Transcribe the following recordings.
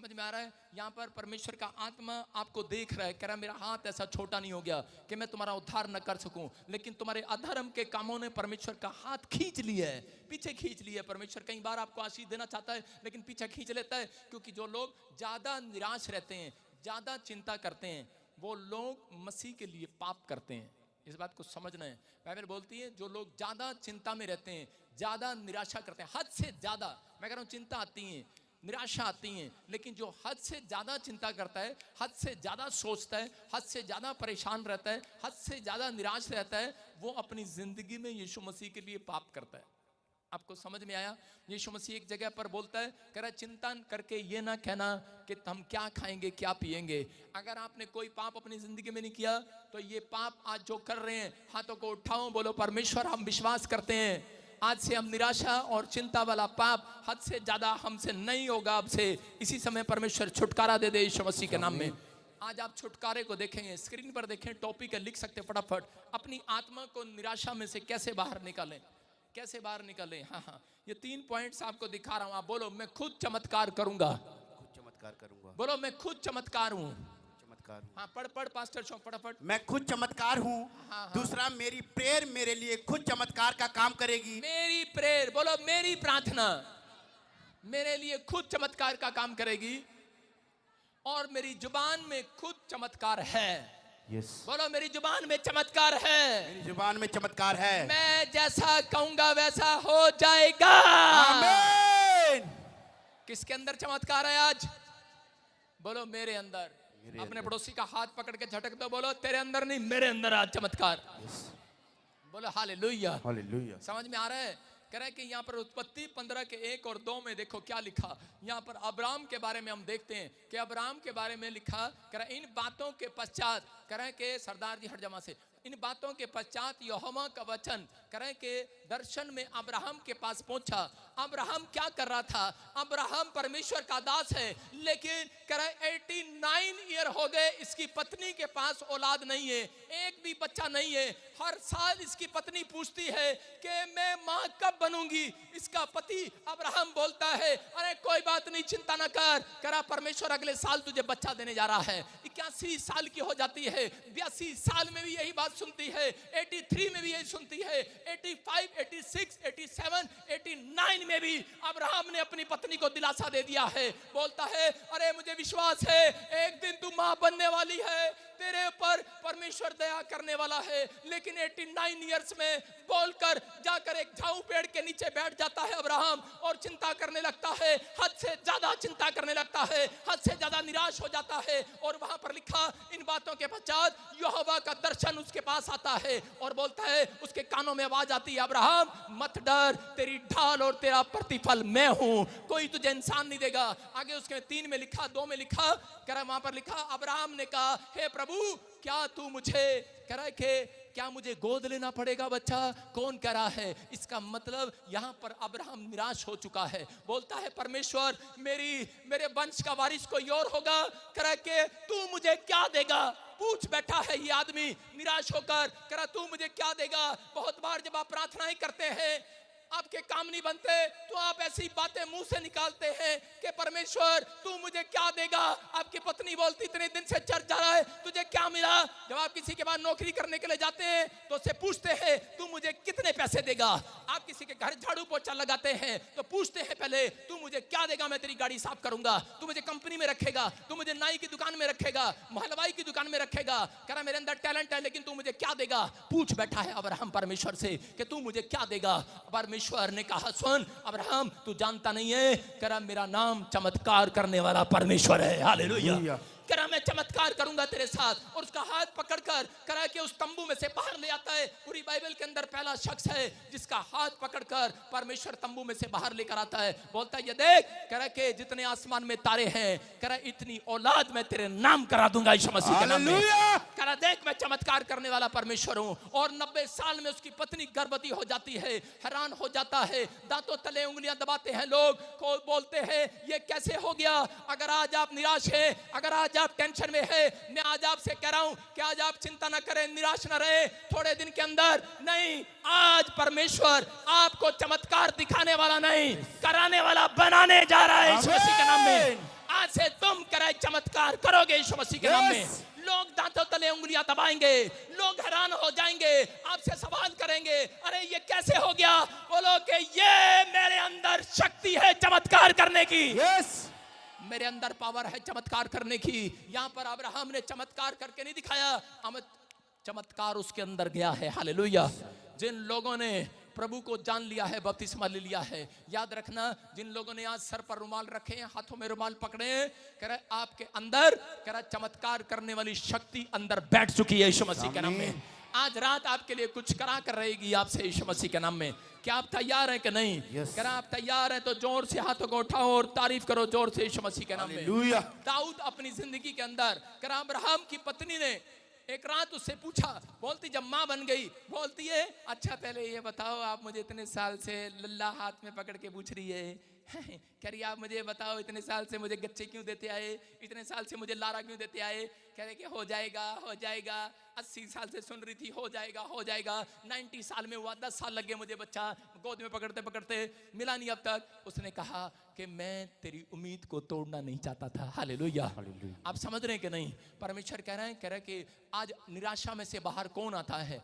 समझ में आ रहा है? यहाँ पर परमेश्वर का आत्मा आपको देख रहा है, कह रहा है मेरा हाथ ऐसा छोटा नहीं हो गया कि मैं तुम्हारा उद्धार न कर सकूं, लेकिन तुम्हारे अधर्म के कामों ने परमेश्वर का हाथ खींच लिया है, पीछे खींच लिया है। परमेश्वर कई बार आपको आशीष देना चाहता है लेकिन पीछे खींच लेता है, क्योंकि जो लोग ज्यादा निराश रहते हैं, ज्यादा चिंता करते हैं, वो लोग मसीह के लिए पाप करते हैं। इस बात को समझना है। बाइबल बोलती है जो लोग ज्यादा चिंता में रहते हैं, ज्यादा निराशा करते हैं, हद से ज्यादा, मैं कह रहा हूं चिंता आती है, निराशा आती है, लेकिन जो हद से ज्यादा चिंता करता है, हद से ज्यादा सोचता है, हद से ज्यादा परेशान रहता है, हद से ज्यादा निराश रहता है, वो अपनी जिंदगी में यीशु मसीह के लिए पाप करता है। आपको समझ में आया? यीशु मसीह एक जगह पर बोलता है, कह रहा है चिंता करके ये ना कहना कि हम क्या खाएंगे क्या पिएंगे। अगर आपने कोई पाप अपनी जिंदगी में नहीं किया तो ये पाप आज जो कर रहे हैं, हाथों को उठाओ, बोलो परमेश्वर हम विश्वास करते हैं आज से हम निराशा और चिंता वाला पाप हद से ज्यादा हमसे नहीं होगा। अब से इसी समय परमेश्वर छुटकारा दे दे यीशु मसीह के नाम में। आज आप छुटकारे को देखेंगे, स्क्रीन पर देखें, टॉपिक है, लिख सकते फटाफट, अपनी आत्मा को निराशा में से कैसे बाहर निकालें, कैसे बाहर निकालें। हाँ हाँ, ये 3 पॉइंट्स आपको दिखा रहा हूं। आप बोलो मैं खुद चमत्कार करूंगा, खुद चमत्कार करूंगा। बोलो मैं खुद चमत्कार हूं। चमत्कार हूं। हाँ पढ़ पास्टर शॉ फटाफट। मैं खुद चमत्कार हूं। हाँ। दूसरा, मेरी प्रेयर मेरे लिए खुद चमत्कार का काम करेगी। मेरी प्रेयर, बोलो मेरी प्रार्थना मेरे लिए खुद चमत्कार का काम करेगी। और मेरी जुबान में खुद चमत्कार है। यस। बोलो मेरी जुबान में चमत्कार है। मेरी जुबान में चमत्कार है। मैं जैसा कहूंगा वैसा हो जाएगा। आमीन। किसके अंदर चमत्कार है आज? बोलो मेरे अंदर। अपने पड़ोसी का हाथ पकड़ के झटक दो, बोलो तेरे अंदर नहीं मेरे अंदर आज चमत्कार। बोलो हालेलुया। हालेलुया। समझ में आ रहा है? कह रहा है कि यहाँ पर उत्पत्ति 15 के 1 और 2 में देखो क्या लिखा। यहाँ पर अब्राम के बारे में हम देखते हैं कि अब्राम के बारे में लिखा, कह रहा है इन बातों के पश्चात, कह रहा है कि सरदार जी हर जमा से, इन बातों के पश्चात यहोवा का वचन, कह रहे हैं कि दर्शन में अब्राहम के पास पहुंचा। अब्राहम क्या कर रहा था? अब्राहम परमेश्वर का दास है, लेकिन कह रहे 89 ईयर हो गए, इसकी पत्नी के पास औलाद नहीं है, एक भी बच्चा नहीं है। हर साल इसकी पत्नी पूछती है कि मैं माँ कब बनूंगी। इसका पति अब्राहम बोलता है अरे कोई बात नहीं, चिंता न कर, कह रहा परमेश्वर अगले साल तुझे बच्चा देने जा रहा है। 81 साल की हो जाती है, 82 साल में भी यही बात सुनती है, 83 में भी यही सुनती है, 85, 86, 87, 89 में भी अब्राहम ने अपनी पत्नी को दिलासा दे दिया है। बोलता है अरे मुझे विश्वास है एक दिन तू मां बनने वाली है, तेरे ऊपर परमेश्वर दया करने वाला है। लेकिन 89 इयर्स में बोलकर जाकर एक झाऊ पेड़ के नीचे बैठ जाता है अब्राहम और चिंता करने लगता है, हद से ज्यादा चिंता करने लगता है, हद से ज्यादा निराश हो जाता है। और वहां पर लिखा इन बातों के पश्चात यहोवा का दर्शन उसके पास आता है और बोलता है, उसके कानों में आवाज आती है अब्राहम मत डर, तेरी ढाल और तेरा प्रतिफल मैं हूं, कोई तुझे इंसान नहीं देगा। आगे उसके 3 में लिखा, 2 में लिखा, कह रहा वहां पर लिखा अब्राहम ने कहा हे प्रभु क्या तू मुझे, कह रहा है कि क्या मुझे गोद लेना पड़ेगा बच्चा? कौन कह रहा है? इसका मतलब यहां पर अब्राहम निराश हो चुका है। बोलता है परमेश्वर मेरे वंश का वारिस कोई और होगा, कह रहा है कि तू मुझे क्या देगा? पूछ बैठा है ये आदमी निराश होकर, कह रहा तू मुझे क्या देगा? बहुत बार जब आप प्रार्थनाएं करते हैं आपके काम नहीं बनते तो आप ऐसी बातें मुंह से निकालते हैं कि परमेश्वर तू मुझे क्या देगा? आपकी पत्नी बोलती इतने दिन से चर्च जा रहा है, तुझे क्या मिला? जब आप किसी के बाद नौकरी करने के लिए जाते हैं तो उससे पूछते हैं तू मुझे कितने पैसे देगा? आप किसी के घर झाड़ू पोछा लगाते हैं तो पूछते हैं पहले तू मुझे क्या देगा, मैं तेरी गाड़ी साफ करूंगा, तू मुझे कंपनी में रखेगा, तू मुझे नाई की दुकान में रखेगा, हलवाई की दुकान में रखेगा, कह रहा मेरे अंदर टैलेंट है लेकिन तू मुझे क्या देगा? पूछ बैठा है अब्राहम परमेश्वर से कि तू मुझे क्या देगा? परमेश्वर ने कहा सुन अब्राहम तू जानता नहीं है, कह रहा मेरा नाम चमत्कार करने वाला परमेश्वर है। हालेलुया। कह रहा मैं चमत्कार करूंगा तेरे साथ। और उसका हाथ पकड़कर कह रहा कि उस तंबू में से बाहर ले आता है। पूरी बाइबल के अंदर पहला शख्स है जिसका हाथ पकड़कर परमेश्वर तंबू में से बाहर लेकर आता है। बोलता है ये देख, कह रहा कि जितने आसमान में तारे हैं, कह रहा इतनी औलाद मैं तेरे नाम करा दूंगा यीशु मसीह के नाम में। कह रहा देख मैं चमत्कार करने वाला परमेश्वर हूं। और 90 साल में उसकी पत्नी गर्भवती हो जाती है। हैरान हो जाता है, दांतों तले उंगलियां दबाते हैं लोग, को बोलते हैं ये कैसे हो गया? अगर आज आप निराश है, अगर आज आप टेंशन में है, मैं आज आपसे कह रहा हूं कि आज आप चिंता ना करें, निराश ना रहे। थोड़े दिन के अंदर नहीं, आज परमेश्वर आपको चमत्कार दिखाने वाला नहीं, कराने वाला बनाने जा रहा है यीशु मसीह के नाम में। आज से चमत्कार करोगे यीशु मसीह के नाम में। Yes. लोग दांतों तले उंगलियां दबाएंगे, लोग हैरान हो जाएंगे, आपसे सवाल करेंगे, अरे ये कैसे हो गया? बोलो कि ये मेरे अंदर शक्ति है चमत्कार करने की। Yes. मेरे अंदर पावर है चमत्कार करने की। यहां पर अब्राहम ने चमत्कार करके नहीं दिखाया, चमत्कार उसके अंदर गया है। हालेलुया। जिन लोगों ने प्रभु को जान लिया है, बपतिस्मा ले लिया है, याद रखना, जिन लोगों ने आज सर पर रुमाल रखे हैं, हाथों में रुमाल पकड़े हैं, कह रहे आपके अंदर कह रहा चमत्कार करने वाली शक्ति अंदर बैठ चुकी है यीशु मसीह के नाम में। आज रात आपके लिए कुछ करा कर रहेगी आपसे यीशु मसीह के नाम में। क्या आप तैयार हैं कि नहीं? Yes. कह रहा आप तैयार हैं तो जोर से हाथों को उठाओ और तारीफ करो जोर से यीशु मसीह के नाम में। Hallelujah. दाऊद अपनी जिंदगी के अंदर कह रहा अब्राहम की पत्नी ने एक रात उससे पूछा, बोलती जब माँ बन गई, बोलती है अच्छा पहले ये बताओ आप मुझे इतने साल से लल्ला हाथ में पकड़ के पूछ रही है, कह रही आप मुझे बताओ इतने साल से मुझे गच्चे क्यों देते आए, इतने साल से मुझे लारा क्यों देते आए? कह रहे कि हो जाएगा हो जाएगा, 80 साल से सुन रही थी हो जाएगा हो जाएगा, 90 साल में हुआ, 10 साल लग गए मुझे बच्चा गोद में पकड़ते पकड़ते, मिला नहीं अब तक। उसने कहा कि मैं तेरी उम्मीद को तोड़ना नहीं चाहता था। हालेलुया। आप समझ रहे हैं कि नहीं? परमेश्वर कह रहे हैं कि आज निराशा में से बाहर कौन आता है?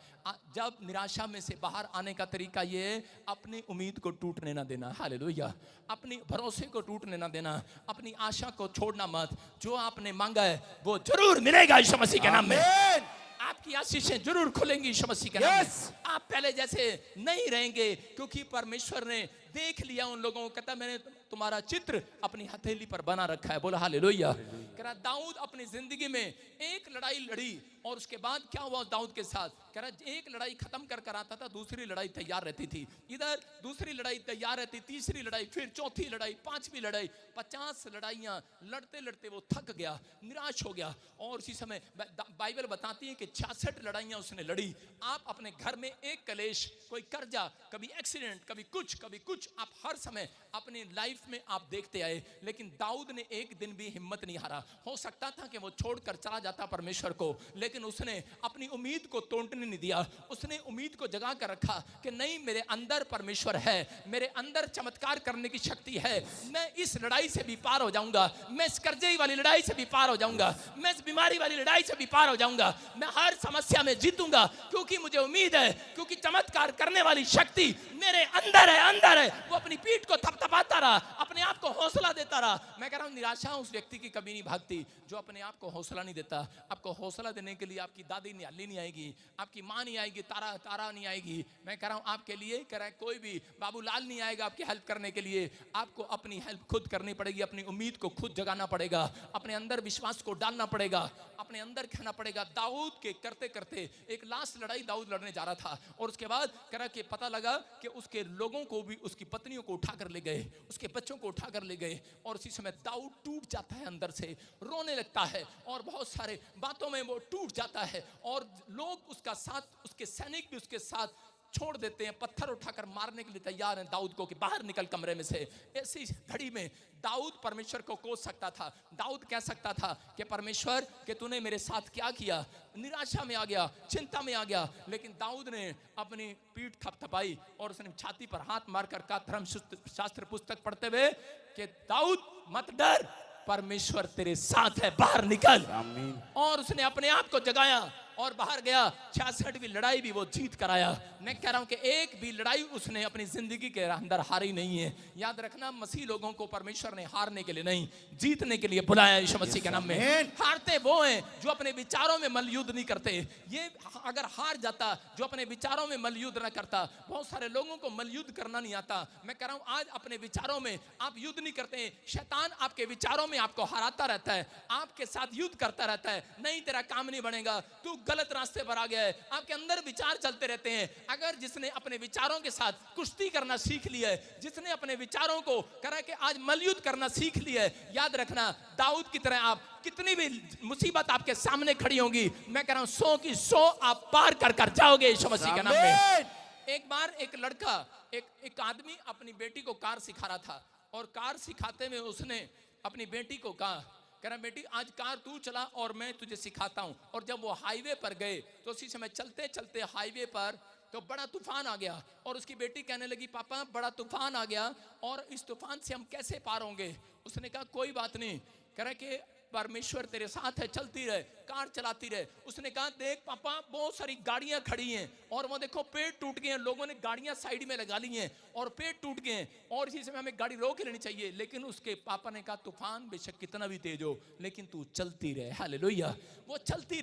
जब निराशा में से बाहर आने का तरीका ये है, अपनी उम्मीद को टूटने ना देना। हालेलुया। अपनी भरोसे को टूटने ना देना, अपनी आशा को छोड़ना मत। जो आपने मांगा है वो जरूर मिलेगा यीशु मसीह के नाम में। आपकी आशीषें जरूर खुलेंगी यीशु मसीह के नाम में। आप पहले जैसे नहीं रहेंगे, क्योंकि परमेश्वर ने देख लिया उन लोगों को। कहता मैंने तुम्हारा चित्र अपनी हथेली पर बना रखा है। बोला हालेलुया। कह रहा दाऊद अपनी जिंदगी में एक लड़ाई लड़ी और उसके बाद क्या हुआ दाऊद के साथ? कह रहा एक लड़ाई खत्म कर कर आता था, दूसरी लड़ाई तैयार रहती थी। इधर दूसरी लड़ाई तैयार रहती, तीसरी लड़ाई, फिर चौथी लड़ाई, पांचवी लड़ाई, 50 लड़ाइयां लड़ते लड़ते वो थक गया, निराश हो गया। और उसी समय बाइबल बताती है कि 66 लड़ाइयां उसने लड़ी। आप अपने घर में एक कलेश, कोई कर्जा, कभी एक्सीडेंट, कभी कुछ, आप हर समय अपनी लाइफ में आप देखते आए, लेकिन दाऊद ने एक दिन भी हिम्मत नहीं हारा। हो सकता था कि वो छोड़कर चला जाता परमेश्वर को, लेकिन उसने अपनी उम्मीद को तोड़ने नहीं दिया। उसने उम्मीद को जगा कर रखा कि नहीं, मेरे अंदर परमेश्वर है, मेरे अंदर चमत्कार करने की शक्ति है। मैं इस लड़ाई से भी पार हो जाऊंगा, मैं इस कर्जे वाली लड़ाई से भी पार हो जाऊंगा, मैं इस बीमारी वाली लड़ाई से भी पार हो जाऊंगा, मैं हर समस्या में जीतूंगा, क्योंकि मुझे उम्मीद है, क्योंकि चमत्कार करने वाली शक्ति मेरे अंदर है। वो अपनी पीठ को थपथपाता रहा, अपने आप को हौसला देता रहा। मैं कह रहा हूं निराशा उस व्यक्ति की कभी नहीं भागती जो अपने आप को हौसला नहीं देता। आपको हौसला देने के लिए आपकी दादी नियाली नहीं आएगी, आपकी माँ नहीं आएगी, तारा नहीं आएगी। मैं कह रहा हूं आपके लिए कह रहा है कोई भी बाबूलाल नहीं आएगा आपकी हेल्प करने के लिए। आपको अपनी हेल्प खुद करनी पड़ेगी, अपनी उम्मीद को खुद जगाना पड़ेगा, अपने अंदर विश्वास को डालना पड़ेगा, अपने अंदर कहना पड़ेगा। दाऊद के करते करते एक लास्ट लड़ाई दाऊद लड़ने जा रहा था, और उसके बाद कह रहा कि पता लगा कि उसके लोगों को भी, उसकी पत्नियों को उठा कर ले गए, उसके बच्चों को उठा कर ले गए। और उसी समय दाऊद टूट जाता है, अंदर से रोने लगता है, और बहुत सारे बातों में वो टूट जाता है। और लोग उसका साथ, उसके सैनिक भी उसके साथ छोड़ देते हैं, पत्थर उठाकर मारने के लिए तैयार हैं दाऊद को कि बाहर निकल कमरे में से। ऐसी घड़ी में दाऊद परमेश्वर को कोस सकता था। दाऊद कह सकता था कि परमेश्वर कि तूने मेरे साथ क्या किया। निराशा में आ गया, चिंता में आ गया, लेकिन दाऊद ने अपनी पीठ थपथपाई और उसने छाती पर हाथ मारकर कहा, धर्मशास्त्र पुस्तक पढ़ते हुए कि दाऊद मत डर, परमेश्वर तेरे साथ है, बाहर निकल। और उसने अपने आप को जगाया और बाहर गया। 66वीं लड़ाई भी वो जीत कर आया। मैं कह रहा हूं कि एक भी लड़ाई उसने अपनी जिंदगी के अंदर हारी नहीं है। याद रखना, मसीह लोगों को परमेश्वर ने हारने के लिए नहीं, जीतने के लिए बुलाया यीशु मसीह के नाम में। हारते वो हैं जो अपने विचारों में मल्लयुद्ध नहीं करते। ये अगर हार जाता जो अपने विचारों में मल्लयुद्ध न करता। बहुत सारे लोगों को मल्लयुद्ध करना नहीं आता। मैं कह रहा हूं आज अपने विचारों में आप युद्ध नहीं करते। शैतान आपके विचारों में आपको हराता रहता है, आपके साथ युद्ध करता रहता है। नहीं, तेरा काम नहीं बनेगा, तू गलत रास्ते पर आ गया है। आपके अंदर विचार चलते रहते हैं। अगर जिसने अपने विचारों के साथ कुश्ती करना सीख लिया है, जिसने अपने विचारों को करा के आज मल्लयुद्ध करना सीख लिया है, याद रखना दाऊद की तरह आप कितनी भी मुसीबत आपके सामने खड़ी होंगी, मैं कह रहा हूं 100 की 100 आप पार कर कर जाओगे यीशु मसीह के नाम में। एक बार एक लड़का, एक आदमी अपनी बेटी को कार सिखा रहा था, और कार सिखाते में उसने अपनी बेटी को कहा, कह रहा बेटी आज कार तू चला और मैं तुझे सिखाता हूं। और जब वो हाईवे पर गए तो उसी समय चलते चलते हाईवे पर तो बड़ा तूफान आ गया, और उसकी बेटी कहने लगी पापा बड़ा तूफान आ गया और इस तूफान से हम कैसे पार होंगे। उसने कहा कोई बात नहीं, कह रहा कि परमेश्वर तेरे साथ है, चलती रहे, कार चलाती रहे। उसने कहा देख पापा बहुत सारी गाड़ियां खड़ी हैं और वो देखो पेड़ टूट गए हैं, लोगों ने गाड़ियां साइड में लगा ली हैं और पेड़ टूट गए हैं और इसी समय हमें गाड़ी रोक लेनी चाहिए। लेकिन उसके पापा ने कहा तूफान बेशक कितना भी तेज हो लेकिन तू चलती रहे। हालेलुया। वो चलती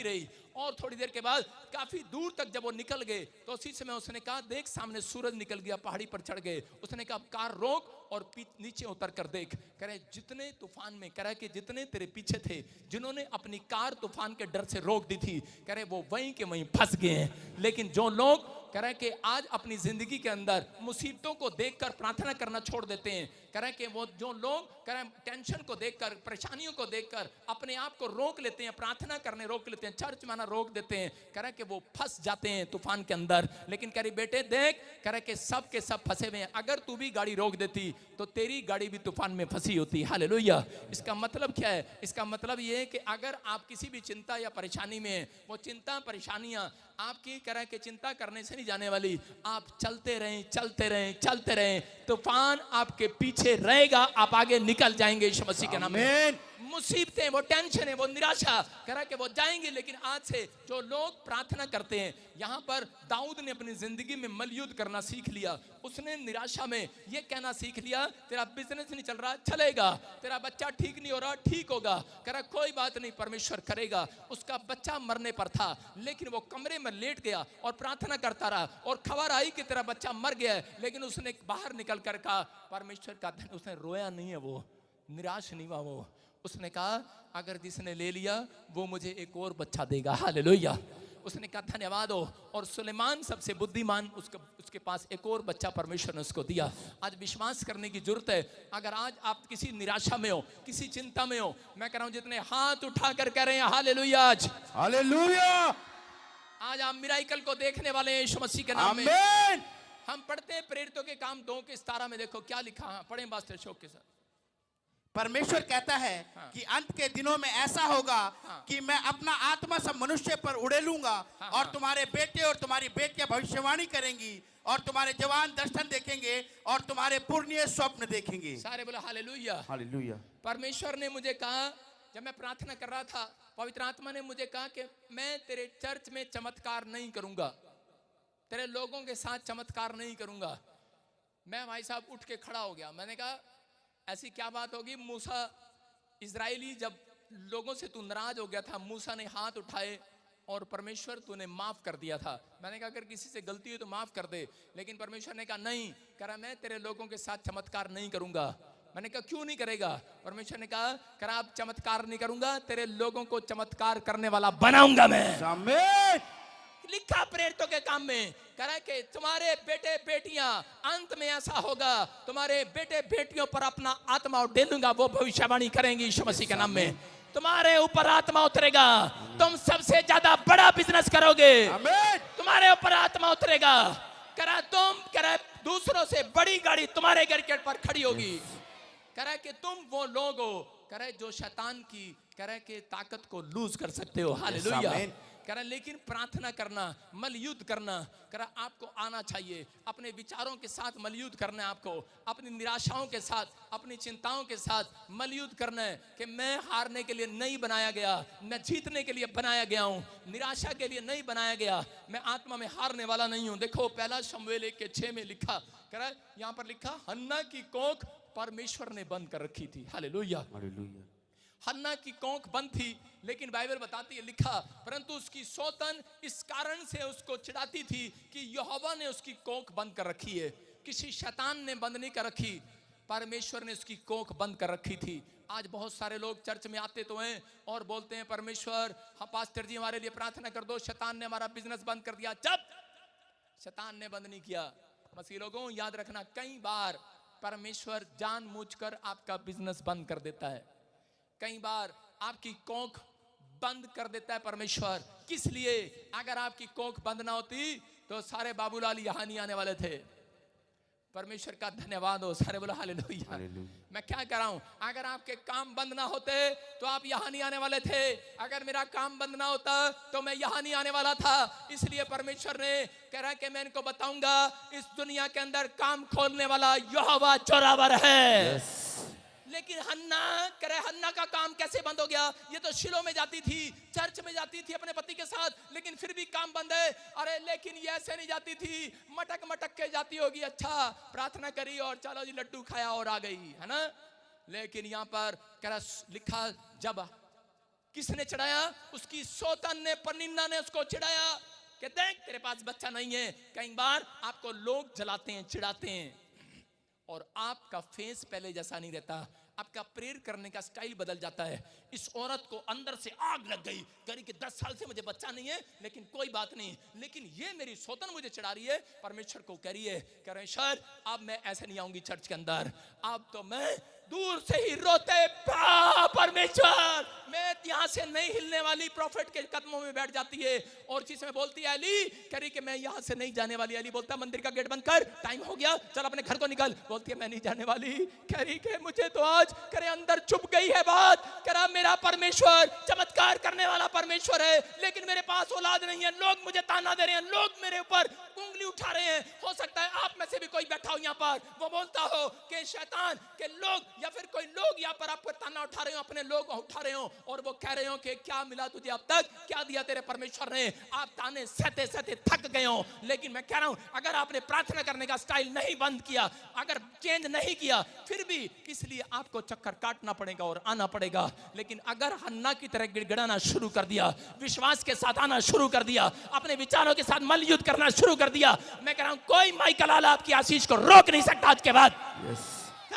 रही और थोड़ी देर के बाद काफी दूर तक जब वो निकल गए तो उसी समय उसने कहा देख सामने सूरज निकल गया, पहाड़ी पर चढ़ गए। उसने कहा कार रोक और नीचे उतर कर देख। कह रहे जितने तूफान में, कह रहा कि जितने तेरे पीछे थे, जिन्होंने अपनी कार तूफान के डर से रोक दी थी, कह रहे वो वहीं के वहीं फंस गए हैं। लेकिन जो लोग कह रहे कि आज अपनी जिंदगी के अंदर मुसीबतों को देखकर प्रार्थना करना छोड़ देते हैं, कह रहे कि वो जो लोग कह रहे टेंशन को देखकर, परेशानियों को देखकर अपने आप को रोक लेते हैं, प्रार्थना करने रोक लेते हैं, चर्च माना रोक देते हैं, कह रहे कि वो फंस जाते हैं तूफान के अंदर। लेकिन कह रही बेटे देख, कह रहे कि सब के सब फंसे हुए हैं, अगर तू भी गाड़ी रोक देती तो तेरी गाड़ी भी तूफान में फंसी होती। हालेलुया। इसका मतलब क्या है? इसका मतलब ये है कि अगर आप किसी भी चिंता या परेशानी में हैं, वो चिंता परेशानियां आपकी कह रहे कि चिंता करने से नहीं जाने वाली। आप चलते रहें, तूफान आपके पीछे रहेगा, आप आगे निकल जाएंगे यीशु मसीह के नाम में। मुसीबतें, वो टेंशन है, वो निराशा कह रहा कि वो जाएंगे। लेकिन आज से जो लोग प्रार्थना करते हैं, यहाँ पर दाऊद ने अपनी जिंदगी में मलयुद्ध करना सीख लिया। उसने निराशा में ये कहना सीख लिया तेरा बिजनेस नहीं चल रहा, चलेगा, तेरा बच्चा ठीक नहीं हो रहा, ठीक होगा, कह रहा कोई बात नहीं, परमेश्वर करेगा। उसका बच्चा मरने पर था लेकिन वो कमरे में लेट गया और प्रार्थना करता रहा और खबर आई कि तेरा बच्चा मर गया है, लेकिन उसने बाहर निकल कर कहा परमेश्वर का धन। उसने रोया नहीं है, वो निराश नहीं हुआ। वो उसने कहा अगर जिसने ले लिया वो मुझे एक और बच्चा देगा। हालेलुया। उसने कहा धन्यवाद हो। और सुलेमान सबसे बुद्धिमान, उसके पास एक और बच्चा परमेश्वर ने उसको दिया। आज विश्वास करने की जरूरत है। अगर आज आप किसी निराशा में हो, किसी चिंता में हो, मैं कह रहा हूं जितने हाथ उठा कर कह रहे हैं हालेलुया, आज हालेलुया, आज आप मिराकल को देखने वाले हैं यीशु मसीह के नाम में। आमीन। हम पढ़ते हैं प्रेरितों के काम 2:17 में, देखो क्या लिखा है, पढ़ें पास्टर अशोक के साथ। परमेश्वर कहता है कि अंत के दिनों में ऐसा होगा कि मैं अपना आत्मा सब मनुष्य पर उड़ेलूंगा और तुम्हारे बेटे और तुम्हारी बेटियां भविष्यवाणी करेंगी और तुम्हारे जवान दर्शन देखेंगे और तुम्हारे पुण्य स्वप्न देखेंगे। सारे बोला हालेलुया। हालेलुया। परमेश्वर ने मुझे कहा, जब मैं प्रार्थना कर रहा था, पवित्र आत्मा ने मुझे कहा कि मैं तेरे चर्च में चमत्कार नहीं करूंगा, तेरे लोगों के साथ चमत्कार नहीं करूंगा। मैं भाई साहब उठ के खड़ा हो गया। मैंने कहा ऐसी क्या बात होगी? मूसा इजरायली जब लोगों से तू नाराज हो गया था, मूसा ने हाथ उठाए और परमेश्वर तूने माफ कर दिया था। मैंने कहा अगर किसी से गलती हुई तो माफ कर दे, लेकिन परमेश्वर ने कहा नहीं, कह रहा मैं तेरे लोगों के साथ चमत्कार नहीं करूंगा। मैंने कहा क्यों नहीं करेगा? परमेश्वर ने कहा कर आप चमत्कार नहीं करूंगा, तेरे लोगों को चमत्कार करने वाला बनाऊंगा मैं। लिखा प्रेरितों के काम में, कह रहा है कि तुम्हारे बेटे बेटियां, अंत में ऐसा होगा तुम्हारे बेटे बेटियों पर अपना आत्मा उड़ेलूंगा, वो भविष्यवाणी करेंगी यीशु मसीह के नाम में। तुम्हारे ऊपर आत्मा उतरेगा, तुम सबसे ज्यादा बड़ा बिजनेस करोगे, तुम्हारे ऊपर आत्मा उतरेगा। कह रहा तुम, कह रहा दूसरों से बड़ी गाड़ी तुम्हारे गेट पर खड़ी होगी। कह रहा है कि तुम वो लोग हो, कह रहा है जो शैतान की, कह रहा है कि ताकत को लूज कर सकते हो। हालेलुया। कह रहा लेकिन प्रार्थना करना, मलयुद्ध करना, कह रहा आपको आना चाहिए। अपने विचारों के साथ मलयुद्ध करना है आपको, अपनी निराशाओं के साथ, अपनी चिंताओं के साथ मलयुद्ध करना है कि मैं हारने के लिए नहीं बनाया गया, मैं जीतने के लिए बनाया गया हूं, निराशा के लिए नहीं बनाया गया, मैं आत्मा में हारने वाला नहीं हूं। देखो पहला शमूएल 1:6 में लिखा, कह रहा यहां पर लिखा हन्ना की कोख परमेश्वर ने बंद कर रखी थी। हालेलुया। हन्ना की कोख बंद थी, लेकिन बाइबल बताती है, लिखा परंतु उसकी सौतन इस कारण से उसको चिढ़ाती थी कि यहोवा ने उसकी कोख बंद कर रखी है। किसी शैतान ने बंद नहीं कर रखी, परमेश्वर ने उसकी कोख बंद कर रखी थी। आज बहुत सारे लोग चर्च में आते तो हैं और बोलते हैं परमेश्वर हाँ पास्टर जी हमारे लिए प्रार्थना कर दो, शैतान ने हमारा बिजनेस बंद कर दिया। जब शैतान ने बंद नहीं किया। मसीह लोगों याद रखना, कई बार परमेश्वर जानबूझकर आपका बिजनेस बंद कर देता है, कई बार आपकी कोख बंद कर देता है परमेश्वर। किस लिए? अगर आपकी कोख बंद ना होती तो सारे बाबूलाल यहां नहीं आने वाले थे। परमेश्वर का धन्यवाद हो, सारे बोला हालेलुया। मैं क्या कर रहा हूं? अगर आपके काम बंद ना होते तो आप यहां नहीं आने वाले थे, अगर मेरा काम बंद ना होता तो मैं यहां नहीं आने वाला था। इसलिए परमेश्वर ने कह रहा है कि मैं इनको बताऊंगा इस दुनिया के अंदर काम खोलने वाला यहोवा जोरावर है। लेकिन हन्ना करे, हन्ना का काम कैसे बंद हो गया? ये तो शिलो में जाती थी, चर्च में जाती थी अपने पति के साथ, लेकिन फिर भी काम बंद है। अरे लेकिन ये ऐसे नहीं जाती थी, मटक मटक के जाती होगी, अच्छा प्रार्थना करी और चलो जी लड्डू खाया और आ गई, है ना। लेकिन यहाँ पर लिखा, जब किसने चढ़ाया? उसकी सौतन ने, पनिन्ना ने उसको चिढ़ाया कि देख तेरे पास बच्चा नहीं है। कई बार आपको लोग जलाते हैं, चिढ़ाते हैं, और आपका फेस पहले जैसा नहीं रहता, आपका प्रेयर करने का स्टाइल बदल जाता है। इस औरत को अंदर से आग लग गई, करी कि 10 साल से मुझे बच्चा नहीं है, लेकिन कोई बात नहीं, लेकिन ये मेरी सौतन मुझे चढ़ा रही है। परमेश्वर को कह रही है, परमेश्वर अब मैं ऐसे नहीं आऊंगी चर्च के अंदर, अब तो मैं दूर से ही रोते, परमेश्वर मैं यहां से नहीं हिलने वाली। प्रॉफिट के कदमों में बैठ जाती है और चीज में बोलती है, अली कह रही कि मैं यहां से नहीं जाने वाली। अली बोलता है मंदिर का गेट बंद कर, टाइम हो गया, चल अपने घर को निकल। बोलती है मैं नहीं जाने वाली। कह रही कि मुझे तो आज करे अंदर चुप गई है बात, करा मेरा परमेश्वर चमत्कार करने वाला परमेश्वर है, लेकिन मेरे पास औलाद नहीं है, लोग मुझे ताना दे रहे हैं, लोग मेरे ऊपर उंगली उठा रहे हैं। हो सकता है आप में से भी कोई बैठा हो यहाँ पर, वो बोलता हो कि शैतान के लोग या फिर कोई लोग यहाँ पर आपको ताना उठा रहे हो, अपने लोग उठा रहे हो, और वो कह रहे हो कि क्या मिला तुझे अब तक, क्या दिया तेरे परमेश्वर ने। आप ताने सहते सहते थक गए हो, लेकिन मैं कह रहा हूं अगर आपने प्रार्थना करने का स्टाइल नहीं बंद किया, अगर चेंज नहीं किया, फिर भी इसलिए आपको चक्कर काटना पड़ेगा और आना पड़ेगा। लेकिन अगर हन्ना की तरह गिड़गिड़ाना शुरू कर दिया, विश्वास के साथ आना शुरू कर दिया, अपने विचारों के साथ मल्लयुद्ध करना शुरू कर दिया, मैं कह रहा हूं कोई माइकल आला आपकी आशीष को रोक नहीं सकता आज के बाद।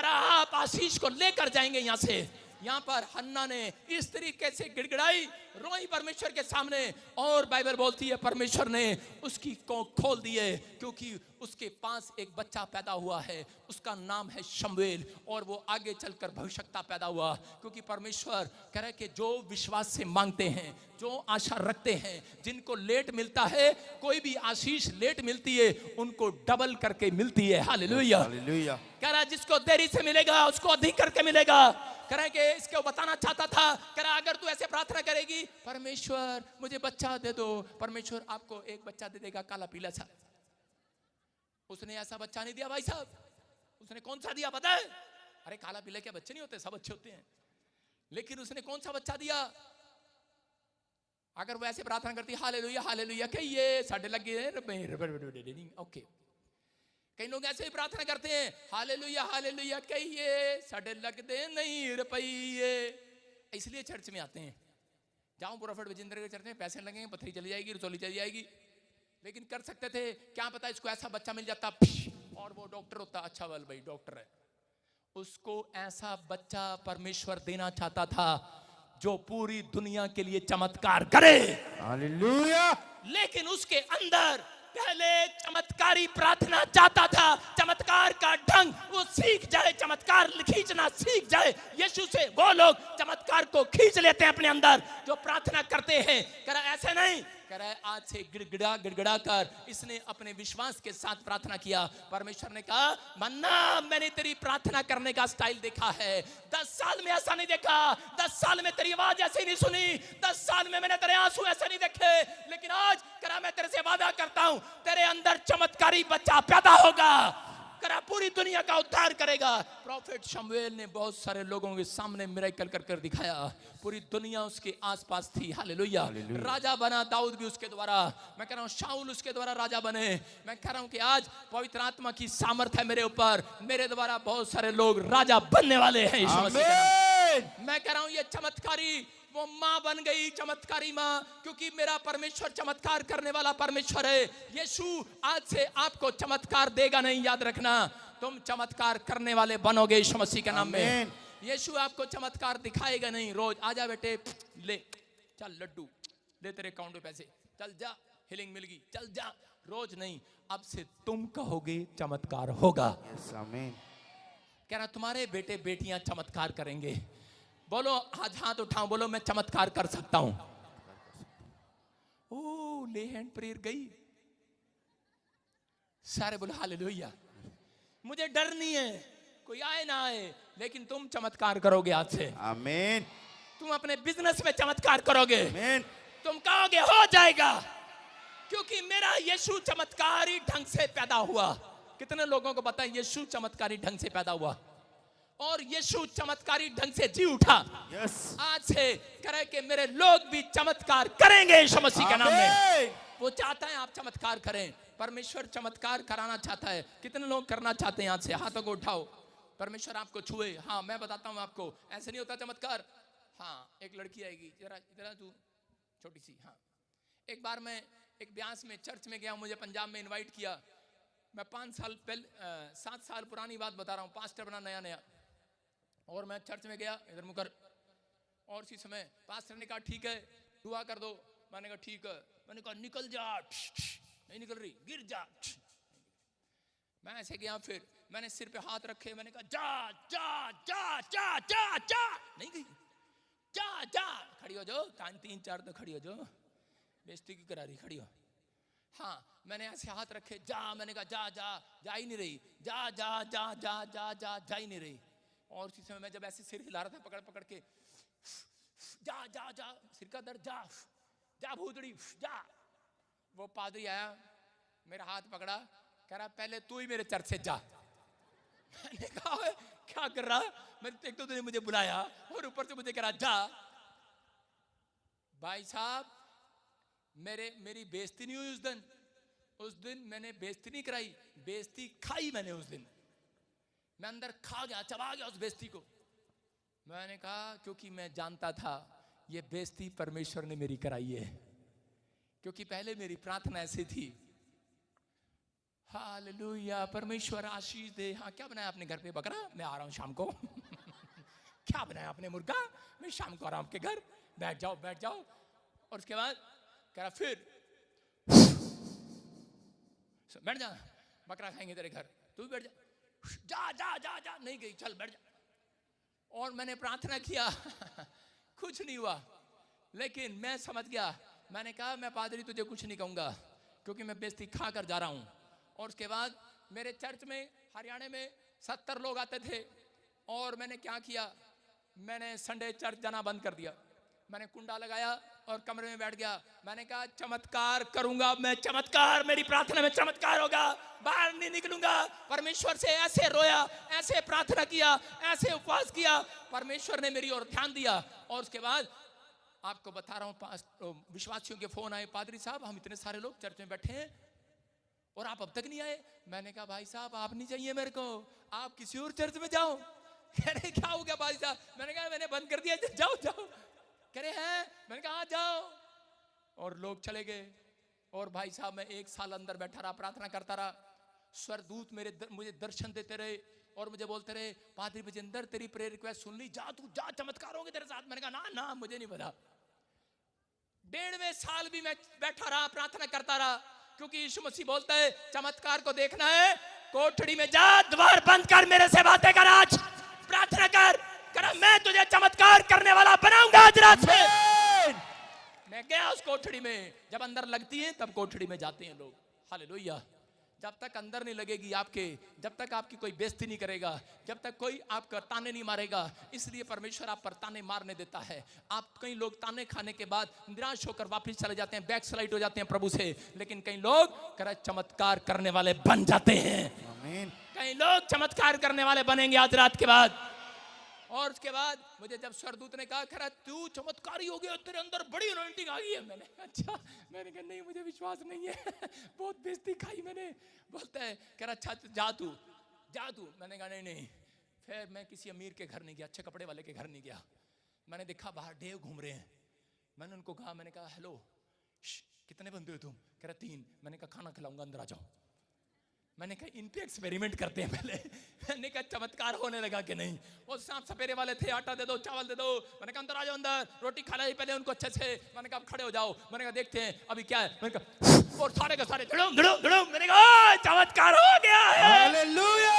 आप आशीष को लेकर जाएंगे यहां से। यहां पर हन्ना ने इस तरीके से गिड़गिड़ाई, रोई परमेश्वर के सामने, और बाइबल बोलती है परमेश्वर ने उसकी को खोल दिए, क्योंकि उसके पास एक बच्चा पैदा हुआ है, उसका नाम है शमूएल, और वो आगे चलकर भविष्यता पैदा हुआ। क्योंकि परमेश्वर कह रहा है कि जो विश्वास से मांगते हैं, जो आशा रखते हैं, जिनको लेट मिलता है, कोई भी आशीष लेट मिलती है उनको डबल करके मिलती है। Hallelujah hallelujah. कह रहा जिसको देरी से मिलेगा उसको अधिक करके मिलेगा। कह रहा कि इसको बताना चाहता था, कह रहा अगर तू ऐसे प्रार्थना करेगी, परमेश्वर मुझे बच्चा दे दो, परमेश्वर आपको एक बच्चा दे देगा काला पीला सा। उसने ऐसा बच्चा नहीं दिया भाई साहब। उसने कौन सा दिया पता है? अरे काला पीले के बच्चे नहीं होते, सब अच्छे होते हैं, लेकिन उसने कौन सा बच्चा दिया? अगर वो ऐसे प्रार्थना करती हालेलुया हालेलुया कहिए साढ़े लगे, ओके। कई लोग ऐसे ही प्रार्थना करते हैं, हालेलुया हालेलुया कहिए साढ़े लगते नहीं रुपये, इसलिए चर्च में आते हैं। जाओ प्रॉफिट विजेंद्र के चर्च में पैसे लगेंगे, पथरी चली जाएगी, रसोली चली जाएगी। लेकिन कर सकते थे, क्या पता इसको ऐसा बच्चा मिल जाता और वो डॉक्टर होता। अच्छा वाल भाई डॉक्टर है, उसको ऐसा बच्चा परमेश्वर देना चाहता था जो पूरी दुनिया के लिए चमत्कार करे। हालेलुया। लेकिन उसके अंदर पहले चमत्कारी प्रार्थना चाहता था, चमत्कार का ढंग वो सीख जाए, चमत्कार खींचना सीख जाए। यीशु से वो लोग चमत्कार को खींच लेते हैं अपने अंदर जो प्रार्थना करते हैं। कह रहा ऐसे नहीं, कह रहा है आज से गिड़गिड़ा गिड़गिड़ा कर इसने अपने विश्वास के साथ प्रार्थना किया। परमेश्वर ने कहा मन्ना मैंने तेरी प्रार्थना करने का स्टाइल देखा है, 10 साल में ऐसा नहीं देखा, 10 साल में तेरी आवाज ऐसे नहीं सुनी, 10 साल में मैंने तेरे आंसू ऐसे नहीं देखे, लेकिन आज करा मैं तेरे से वादा करता हूं तेरे अंदर चमत्कारी बच्चा पैदा होगा, करा पूरी दुनिया का उद्धार करेगा। प्रॉफिट शमूएल ने बहुत सारे लोगों के सामने मिरेकल कर कर दिखाया, पूरी दुनिया उसके आसपास थी। हालेलुया। राजा बना दाऊद भी उसके द्वारा, मैं कह रहा हूं शाऊल उसके द्वारा राजा बने। मैं कह रहा हूं कि आज पवित्र आत्मा की सामर्थ है मेरे ऊपर, मेरे द्वारा बहुत सारे लोग राजा बनने वाले हैं यीशु मसीह के नाम। मैं कह रहा हूं ये चमत्कारी वो माँ बन गई, चमत्कारी माँ, क्योंकि मेरा परमेश्वर चमत्कार करने वाला परमेश्वर है। यीशु आज से आपको चमत्कार देगा नहीं, याद रखना, तुम चमत्कार करने वाले बनोगे यीशु मसीह के नाम में। यीशु आपको चमत्कार दिखाएगा नहीं। रोज आजा बेटे ले चल लड्डू दे तेरे अकाउंट में पैसे, चल जा हीलिंग मिल गई, चल जा, रोज नहीं, अब से तुम कहोगे चमत्कार होगा। कह रहा तुम्हारे बेटे बेटियां चमत्कार करेंगे। बोलो आज हाथ उठाओ, बोलो मैं चमत्कार कर सकता हूं। ओ ले हैंड प्रेयर गई, सारे बोलो हालेलुया। मुझे डर नहीं है, कोई आए ना आए, लेकिन तुम चमत्कार करोगे आज से। आमीन। तुम अपने बिजनेस में चमत्कार करोगे। आमीन। तुम कहोगे हो जाएगा, क्योंकि मेरा यीशु चमत्कारी ढंग से पैदा हुआ। कितने लोगों को पता है यीशु चमत्कारी ढंग से पैदा हुआ? और यीशु चमत्कारी ढंग से जी उठा। यस, आज से करे कि मेरे लोग भी चमत्कार करेंगे यीशु मसीह के नाम में। वो चाहता है आप चमत्कार करें, परमेश्वर चमत्कार कराना चाहता है। कितने लोग करना चाहते हैं? यहाँ से हाथों को उठाओ, परमेश्वर आपको छुए। हाँ, मैं बताता हूँ आपको, ऐसे नहीं होता चमत्कार। हाँ, एक लड़की आएगी, जरा जरा तू छोटी सी। हाँ, एक बार मैं एक ब्यास में चर्च में गया, मुझे पंजाब में इनवाइट किया। मैं 5 साल पहले 7 साल पुरानी बात बता रहा हूँ, पास्टर बना नया नया। और मैं चर्च में गया, इधर मुकर, और इसी समय पास्टर ने कहा ठीक है दुआ कर दो। मैंने कहा ठीक है। मैंने कहा निकल जा, नहीं निकल रही, गिर जा। मैं ऐसे गया, फिर मैंने सिर पे हाथ रखे, मैंने कहा जा जा जा जा जा जा, नहीं गई। जा जा, खड़ी हो जाओ, 3 4 तो खड़ी हो जाओ, बेइज्जती की करा रही, खड़ी हो। हाँ, मैंने ऐसे हाथ रखे, जा, मैंने कहा जा जा, जा ही नहीं रही, जा जा जा जा जा जा जा ही नहीं रही। और उसी समय मैं जब ऐसे सिर हिला रहा था पकड़ पकड़ के, जा जा जा, सिर का दर्द, जा जा भूतड़ी जा। वो पादरी आया, मेरा हाथ पकड़ा, कह रहा पहले तू ही मेरे चर्च से जा। मैंने कहा क्या कर रहा? मैंने एक तो तूने मुझे बुलाया और ऊपर से मुझे कह रहा जा। भाई साहब, मेरी बेइज्जती नहीं हुई उस दिन। उस दिन मैंने बेइज्जती नहीं कराई, बेइज्जती खाई मैंने उस दिन। मैं अंदर खा गया, चबा गया उस बेइज्जती को। मैंने कहा क्योंकि मैं जानता था ये बेइज्जती परमेश्वर ने मेरी कराई है, क्योंकि पहले मेरी प्रार्थना ऐसी थी। हालेलुया, परमेश्वर आशीष दे। हाँ, क्या बनाया आपने घर पे? बकरा? मैं आ रहा हूँ शाम को। क्या बनाया आपने? मुर्गा? मैं शाम को आ रहा हूँ आपके घर, बैठ जाओ बैठ जाओ। और उसके बाद कह रहा फिर बैठ जा, बकरा खाएंगे तेरे घर, तू भी बैठ जा। जा जा जा जा, नहीं गई, चल बैठ जा। और मैंने प्रार्थना किया, कुछ नहीं हुआ। लेकिन मैं समझ गया, मैंने कहा मैं पादरी तुझे कुछ नहीं कहूंगा, क्योंकि मैं बेइज्जती खा कर जा रहा हूं। और उसके बाद मेरे चर्च में हरियाणा में 70 लोग आते थे। और मैंने क्या किया, मैंने संडे चर्च जाना बंद कर दिया। मैंने कुंडा लगाया और कमरे में बैठ गया। मैंने कहा चमत्कार करूंगा मैं, चमत्कार, मेरी प्रार्थना में चमत्कार होगा, बाहर नहीं निकलूंगा। परमेश्वर से ऐसे रोया, ऐसे प्रार्थना किया, ऐसे उपवास किया, परमेश्वर ने मेरी ओर ध्यान दिया। और उसके बाद आपको बता रहा हूँ, विश्वासियों के फोन आए, पादरी साहब हम इतने सारे लोग चर्च में बैठे हैं और आप अब तक नहीं आए। मैंने कहा भाई साहब आप नहीं चाहिए मेरे को, आप किसी और चर्च में जाओ। कह रहे क्या हो गया भाई साहब? मैंने कहा मैंने बंद कर दिया, जाओ जाओ। कह रहे हैं, मैंने कहा जाओ। और लोग चले गए। और भाई साहब मैं 1 साल अंदर बैठा रहा, प्रार्थना करता रहा। स्वरदूत मुझे दर्शन देते रहे और मुझे बोलते रहे पादरी बजिंदर तेरी प्रेयर रिक्वेस्ट सुन ली, जा तू जा, चमत्कार होंगे तेरे साथ। मैंने कहा ना ना, मुझे नहीं पता। 1.5वें साल भी मैं बैठा रहा, प्रार्थना करता रहा, क्योंकि यीशु मसीह बोलता है चमत्कार को देखना है, कोठड़ी में जा, द्वार बंद कर, मेरे से बातें कर, आज प्रार्थना कर, मैं तुझे चमत्कार करने वाला बनाऊंगा आज रात से। मैं गया उस कोठड़ी में, जब अंदर लगती है तब कोठड़ी में जाते हैं लोग। हालेलुया। जब तक अंदर नहीं लगेगी आपके, जब तक आपकी कोई बेइज्जती नहीं करेगा, जब तक कोई आपका ताने नहीं मारेगा, इसलिए परमेश्वर आप पर ताने मारने देता है। आप कई लोग ताने खाने के बाद निराश होकर वापस चले जाते हैं, बैक स्लाइड हो जाते हैं प्रभु से, लेकिन कई लोग चमत्कार करने वाले बन जाते हैं। कई लोग चमत्कार करने वाले बनेंगे आज रात के बाद। और उसके बाद मुझे जब स्वरदूत ने कहा खरा तू चमत्कारी हो गया, तेरे अंदर बड़ी अनॉइंटिंग आ गई है। मैंने अच्छा, मैंने कहा नहीं मुझे विश्वास नहीं है, बहुत बेइज्जती खाई मैंने। बोलता है कह रहा अच्छा जा तू। मैंने कहा नहीं नहीं। फिर मैं किसी अमीर के घर नहीं गया, अच्छे कपड़े वाले के घर नहीं गया। मैंने देखा बाहर डेव घूम रहे हैं। मैंने उनको कहा, मैंने कहा हेलो कितने बंदे हो तुम? कह रहा 3। मैंने कहा खाना खिलाऊंगा, अंदर आ जाओ। मैंने कहा इन पे एक्सपेरिमेंट करते हैं पहले। मैंने कहा चमत्कार होने लगा कि नहीं। वो सांप सपेरे वाले थे, आटा दे दो, चावल दे दो। मैंने कहा अंदर आ जाओ, अंदर रोटी खा ली पहले उनको अच्छे से। मैंने कहा अब खड़े हो जाओ। मैंने कहा देखते हैं अभी क्या है। मैंने कहा और सारे के सारे धड़म। मैंने कहा चमत्कार हो गया है। हालेलुया।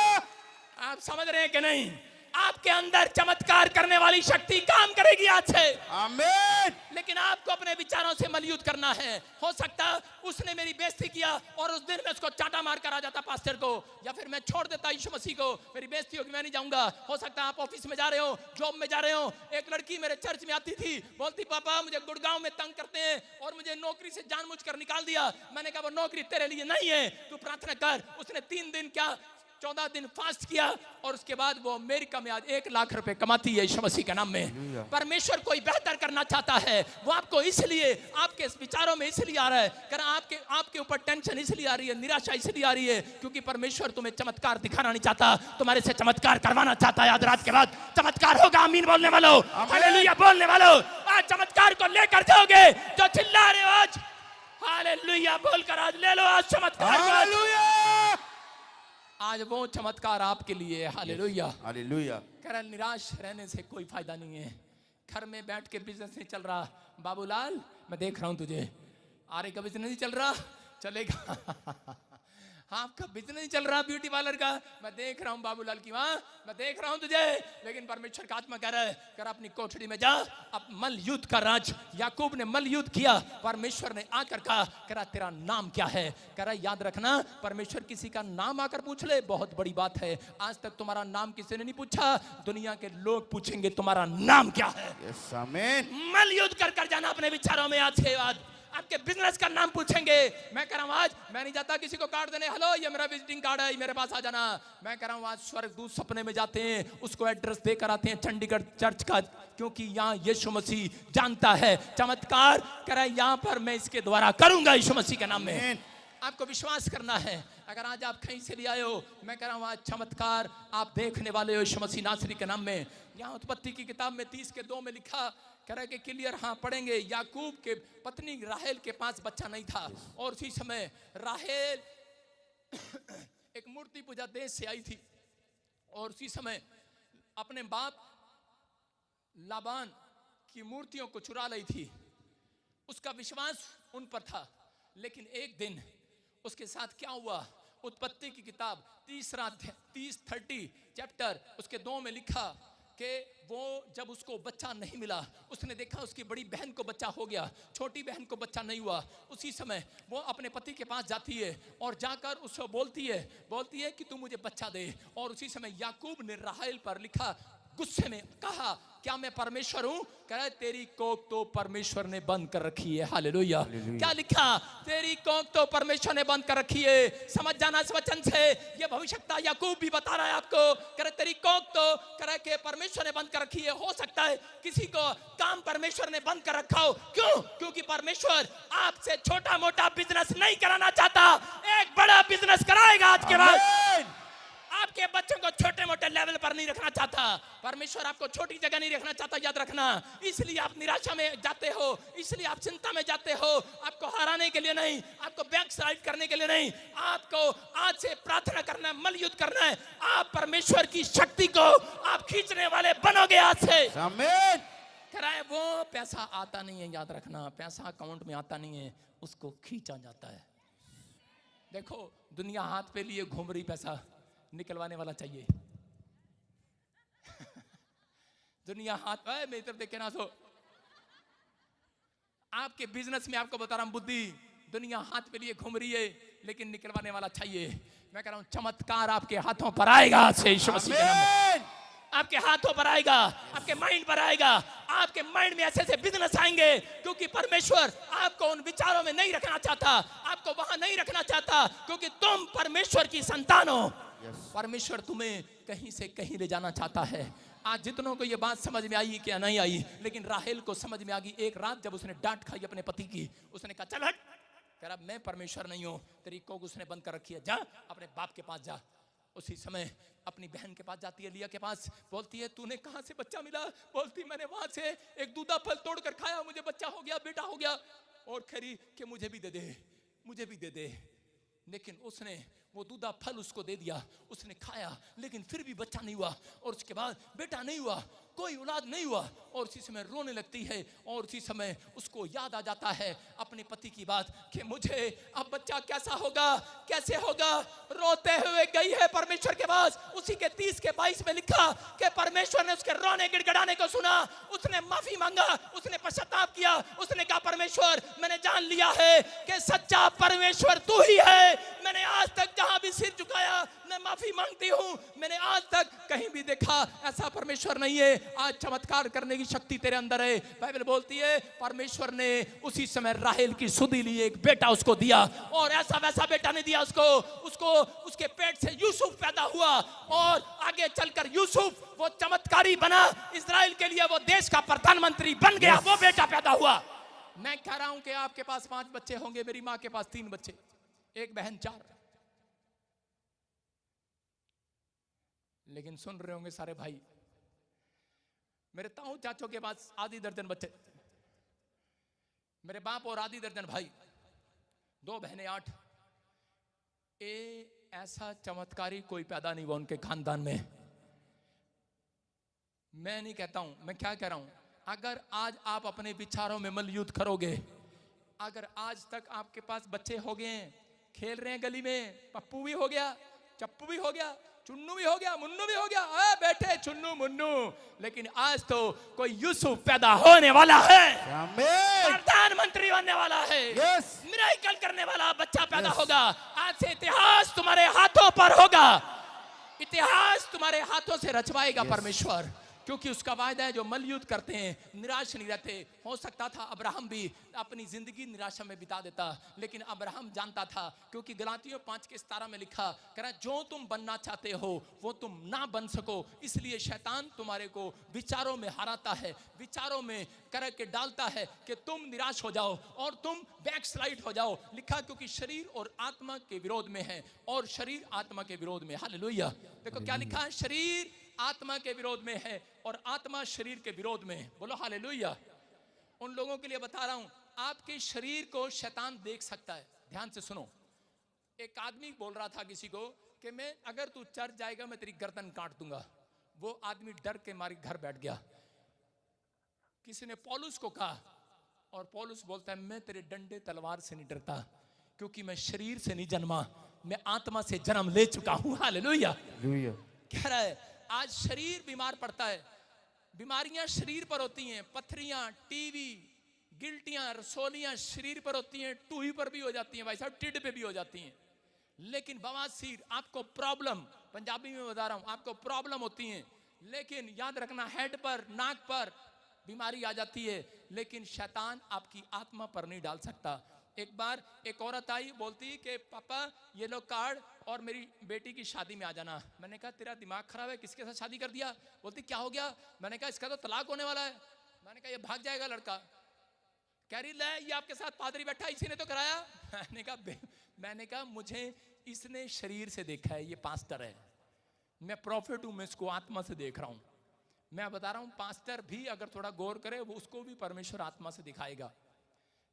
आप समझ रहे हैं कि नहीं? आपके अंदर चमत्कार करने वाली शक्ति काम करेगी आज से। आमीन। लेकिन आपको अपने विचारों से मलयूद करना है। हो सकता उसने मेरी बेइज्जती किया और उस दिन मैं उसको चाटा मार कर आ जाता पास्टर को, या फिर मैं छोड़ देता यीशु मसीह को, मेरी बेइज्जती होगी, मैं नहीं जाऊंगा। हो सकता आप ऑफिस में जा रहे हो, जॉब में जा रहे हो। एक लड़की मेरे चर्च में आती थी, बोलती पापा मुझे गुड़गांव में तंग करते हैं और मुझे नौकरी से जानबूझकर निकाल दिया। मैंने कहा वो नौकरी तेरे लिए नहीं है, तू प्रार्थना कर। उसने 3 दिन क्या 14 दिन फास्ट किया और उसके बाद वो अमेरिका में आज 1 लाख रुपए कमाती है यीशु मसीह के नाम में। परमेश्वर कोई बेहतर करना चाहता है, वो आपको इसलिए आपके विचारों में इसलिए आ रहा है, कारण आपके ऊपर टेंशन इसलिए आ रही है, निराशा इसलिए आ रही है क्योंकि परमेश्वर तुम्हें चमत्कार दिखाना नहीं चाहता, तुम्हारे से चमत्कार करवाना चाहता है। आज रात के बाद चमत्कार होगा। आमीन बोलने वालों, हालेलुया बोलने वालों, आज चमत्कार को लेकर जाओगे। जो चिल्ला रहे हो आज हालेलुया बोलकर आज ले लो आज चमत्कार। हालेलुया, आज वो चमत्कार आपके लिए। Hallelujah hallelujah. कारण निराश रहने से कोई फायदा नहीं है। घर में बैठ के बिजनेस नहीं चल रहा, बाबूलाल मैं देख रहा हूं तुझे, आरे का बिजनेस नहीं चल रहा, चलेगा। आपका बिजनेस नहीं चल रहा ब्यूटी पार्लर का, मैं देख रहा हूं बाबूलाल की मां, मैं देख रहा हूं तुझे, लेकिन परमेश्वर का आत्मा कह रहा है कर अपनी कोठरी में जा, अब मल युद्ध का राज। याकूब ने मल युद्ध किया, परमेश्वर ने आकर कहा करा तेरा नाम क्या है। करा याद रखना, परमेश्वर किसी का नाम आकर पूछ ले बहुत बड़ी बात है। आज तक तुम्हारा नाम किसी ने नहीं पूछा, दुनिया के लोग पूछेंगे तुम्हारा नाम क्या है। आमीन। मल युद्ध कर कर जाना अपने विचारों में। आज के बाद आपके बिजनेस का नाम पूछेंगे। मैं कह रहा हूं आज मैं नहीं जाता किसी को कार्ड देने, हेलो ये मेरा विजिटिंग कार्ड है, मेरे पास आ जाना। मैं कह रहा हूं आज स्वर्गदूत सपने में जाते हैं, उसको एड्रेस देकर आते हैं चंडीगढ़ चर्च का, क्योंकि यहाँ यीशु मसीह जानता है चमत्कार करा यहाँ पर मैं इसके द्वारा करूंगा यीशु मसीह के नाम में। आपको विश्वास करना है। अगर आज आप कहीं से भी आए हो, मैं कह रहा हूं आज चमत्कार आप देखने वाले हो यीशु मसीह नासरी के नाम में। यहाँ उत्पत्ति की किताब में 30:2 में लिखा, कह रहा है कि क्लियर हाँ पढ़ेंगे, याकूब के पत्नी राहेल के पास बच्चा नहीं था और उसी समय राहेल एक मूर्ति पूजा देश से आई थी और उसी समय अपने बाप लाबान की मूर्तियों को चुरा ली थी। उसका विश्वास उन पर था, लेकिन एक दिन उसके साथ क्या हुआ, उत्पत्ति की किताब 30 चैप्टर उसके 2 में लिखा कि वो जब उसको बच्चा नहीं मिला, उसने देखा उसकी बड़ी बहन को बच्चा हो गया, छोटी बहन को बच्चा नहीं हुआ। उसी समय वो अपने पति के पास जाती है और जाकर उससे बोलती है कि तू मुझे बच्चा दे। और उसी समय याकूब ने राहेल पर लिखा, गुस्से में कहा क्या मैं परमेश्वर हूं? कह रहा है तेरी कोख तो परमेश्वर ने बंद कर रखी है। हालेलुया। क्या लिखा? तेरी कोख तो परमेश्वर ने बंद कर रखी है। समझ जाना इस वचन से, ये भविष्यता याकूब भी बता रहा है आपको। कह रहा तेरी कोख तो कह रहा कि परमेश्वर ने बंद कर रखी है। हो सकता है किसी को काम परमेश्वर ने बंद कर रखा हो। क्यों? क्योंकि परमेश्वर आपसे छोटा मोटा बिजनेस नहीं कराना चाहता, एक बड़ा बिजनेस कराएगा आज के बाद। आपके बच्चों को छोटे मोटे लेवल पर नहीं रखना चाहता परमेश्वर, आपको छोटी जगह नहीं रखना चाहता, याद रखना। इसलिए आप निराशा में जाते हो, इसलिए आप चिंता में जाते हो। आपको हराने के लिए नहीं, आपको बैक साइड करने के लिए नहीं, आपको आज से प्रार्थना करना है, मल युद्ध करना है। आप परमेश्वर की शक्ति को आप खींचने वाले बनोगे आज से। आमीन। कराए वो पैसा आता नहीं है, याद रखना, पैसा अकाउंट में आता नहीं है, उसको खींचा जाता है। देखो दुनिया हाथ पे लिए घूम रही, पैसा निकलवाने वाला चाहिए। दुनिया हाथ मेरी तरफ देखे ना, सो आपके बिजनेस में आपको बता रहा हूं बुद्धि, दुनिया हाथ पे लिए घूम रही है, लेकिन निकलवाने वाला चाहिए। मैं कह रहा हूं चमत्कार आपके हाथों पर आएगा से यीशु मसीह के नाम में। आपके हाथों पर आएगा, आपके माइंड पर आएगा, आपके माइंड में ऐसे ऐसे बिजनेस आएंगे, क्योंकि परमेश्वर आपको उन विचारों में नहीं रखना चाहता, आपको वहां नहीं रखना चाहता, क्योंकि तुम परमेश्वर की संतान हो। परमेश्वर तुम्हें कहीं से कहीं ले जाना चाहता है। आज जितनों को ये बात समझ में आई क्या नहीं आई, लेकिन राहेल को समझ में आ गई। एक रात जब उसने डांट खाई अपने पति की, उसने कहा चल हट, कह रहा मैं परमेश्वर नहीं हूं, तेरी कोख उसने बंद कर रखी है, जा अपने बाप के पास जा। उसी समय अपनी बहन के पास जाती है, लिया के पास, बोलती है तूने कहां से बच्चा मिला? बोलती मैंने वहां से एक दूधा फल तोड़कर खाया, मुझे बच्चा हो गया, बेटा हो गया। और खरी कि मुझे भी दे दे, मुझे भी दे दे। लेकिन उसने वो दूधा फल उसको दे दिया, उसने खाया, लेकिन फिर भी बच्चा नहीं हुआ। और उसके बाद बेटा नहीं हुआ, कोई औलाद नहीं हुआ, और उसी समय रोने लगती है। और उसी समय उसको याद आ जाता है अपने पति की बात कि मुझे अब बच्चा कैसा होगा, कैसे होगा। रोते हुए गई है परमेश्वर के पास। उसी के 30:22 में लिखा कि परमेश्वर ने उसके रोने गिड़गिड़ाने को सुना, उसने माफी मांगा, उसने पश्चाताप किया। उसने कहा परमेश्वर मैंने जान लिया है कि सच्चा परमेश्वर तू ही है। मैंने आज तक जहां भी सिर झुकाया मैं माफी मांगती हूँ, मैंने आज तक कहीं भी देखा ऐसा परमेश्वर नहीं है। आज चमत्कार करने की शक्ति तेरे अंदर है। बाइबल बोलती है परमेश्वर ने उसी समय राहेल की सुधी ली, एक बेटा उसको दिया, और ऐसा वैसा बेटा नहीं दिया उसको उसके पेट से यूसुफ पैदा हुआ, और आगे चलकर यूसुफ वो चमत्कारी बना, इस्राएल के लिए वो देश का प्रधानमंत्री बन गया, वो बेटा पैदा हुआ। मैं कह रहा हूं कि आपके पास 5 बच्चे होंगे, मेरी मां के पास 3 बच्चे, एक बहन 4, लेकिन सुन रहे होंगे सारे भाई, मेरे ताऊ चाचों के पास आधी दर्जन बच्चे, मेरे बाप और आधी दर्जन भाई, 2 बहनें 8। ऐसा चमत्कारी कोई पैदा नहीं हुआ उनके खानदान में। मैं नहीं कहता हूं, मैं क्या कह रहा हूं, अगर आज आप अपने विचारों में मल्लयुद्ध करोगे, अगर आज तक आपके पास बच्चे हो गए हैं, खेल रहे हैं गली में, पप्पू भी हो गया, चप्पू भी हो गया, चुन्नू भी हो गया, मुन्नू भी हो गया, बैठे चुन्नू मुन्नू, लेकिन आज तो कोई यूसुफ पैदा होने वाला है, प्रधानमंत्री बनने वाला है, मिरेकल करने वाला बच्चा पैदा होगा। आज से इतिहास तुम्हारे हाथों पर होगा, इतिहास तुम्हारे हाथों से रचवाएगा परमेश्वर, क्योंकि उसका वायदा है जो मलयुद्ध करते हैं निराश नहीं रहते। हो सकता था अब्राहम भी अपनी जिंदगी निराशा में बिता देता, लेकिन अब्राहम जानता था, क्योंकि गलातियों 5:17 में लिखा, कह रहा जो तुम बनना चाहते हो वो तुम ना बन सको, इसलिए शैतान तुम्हारे को विचारों में हराता है, विचारों में करके डालता है कि तुम निराश हो जाओ और तुम बैकस्लाइड हो जाओ। लिखा क्योंकि शरीर और आत्मा के विरोध में है, और शरीर आत्मा के विरोध में। हालेलुया। देखो क्या लिखा है, शरीर आत्मा के विरोध में है और आत्मा शरीर के विरोध में है। बोलो हालेलुया। उन लोगों के लिए बता रहा हूं, आपके शरीर को शैतान देख सकता है। ध्यान से सुनो, एक आदमी बोल रहा था किसी को कि मैं, अगर तू चर्च जाएगा मैं तेरी गर्दन काट दूंगा। वो आदमी डर के मारे घर बैठ गया। किसी ने पौलुस को कहा, और पौलुस बोलता है मैं तेरे डंडे तलवार से नहीं डरता, क्योंकि मैं शरीर से नहीं जन्मा, मैं आत्मा से जन्म ले चुका हूं। हालेलुया। कह रहा है आज शरीर बीमार पड़ता है, बीमारियां शरीर पर होती हैं, पथरियां, टीवी, गिल्टियां, रसोलियां शरीर पर होती हैं, टूही पर भी हो जाती हैं, भाई साहब टिड पे भी हो जाती हैं। लेकिन बवासीर, आपको प्रॉब्लम, पंजाबी में बता रहा हूं, आपको प्रॉब्लम होती हैं, लेकिन याद रखना हेड पर, नाक पर बीमारी आ जाती है, लेकिन शैतान आपकी आत्मा पर नहीं डाल सकता। एक बार एक औरत आई, बोलती कि पापा ये लो कार्ड और मेरी बेटी की शादी में आ जाना। मैंने कहा तेरा दिमाग खराब है, किसके साथ शादी कर दिया? बोलती क्या हो गया? मैंने कहा इसका तो तलाक होने वाला है। मैंने कहा ये भाग जाएगा लड़का। कह रही ले ये आपके साथ पादरी बैठा, इसी ने तो कराया। मैंने कहा मुझे इसने शरीर से देखा है, ये पास्टर है, मैं प्रॉफिट हूं, मैं इसको आत्मा से देख रहा हूं। मैं बता रहा हूं पास्टर भी अगर थोड़ा गौर करे वो उसको भी परमेश्वर आत्मा से दिखाएगा।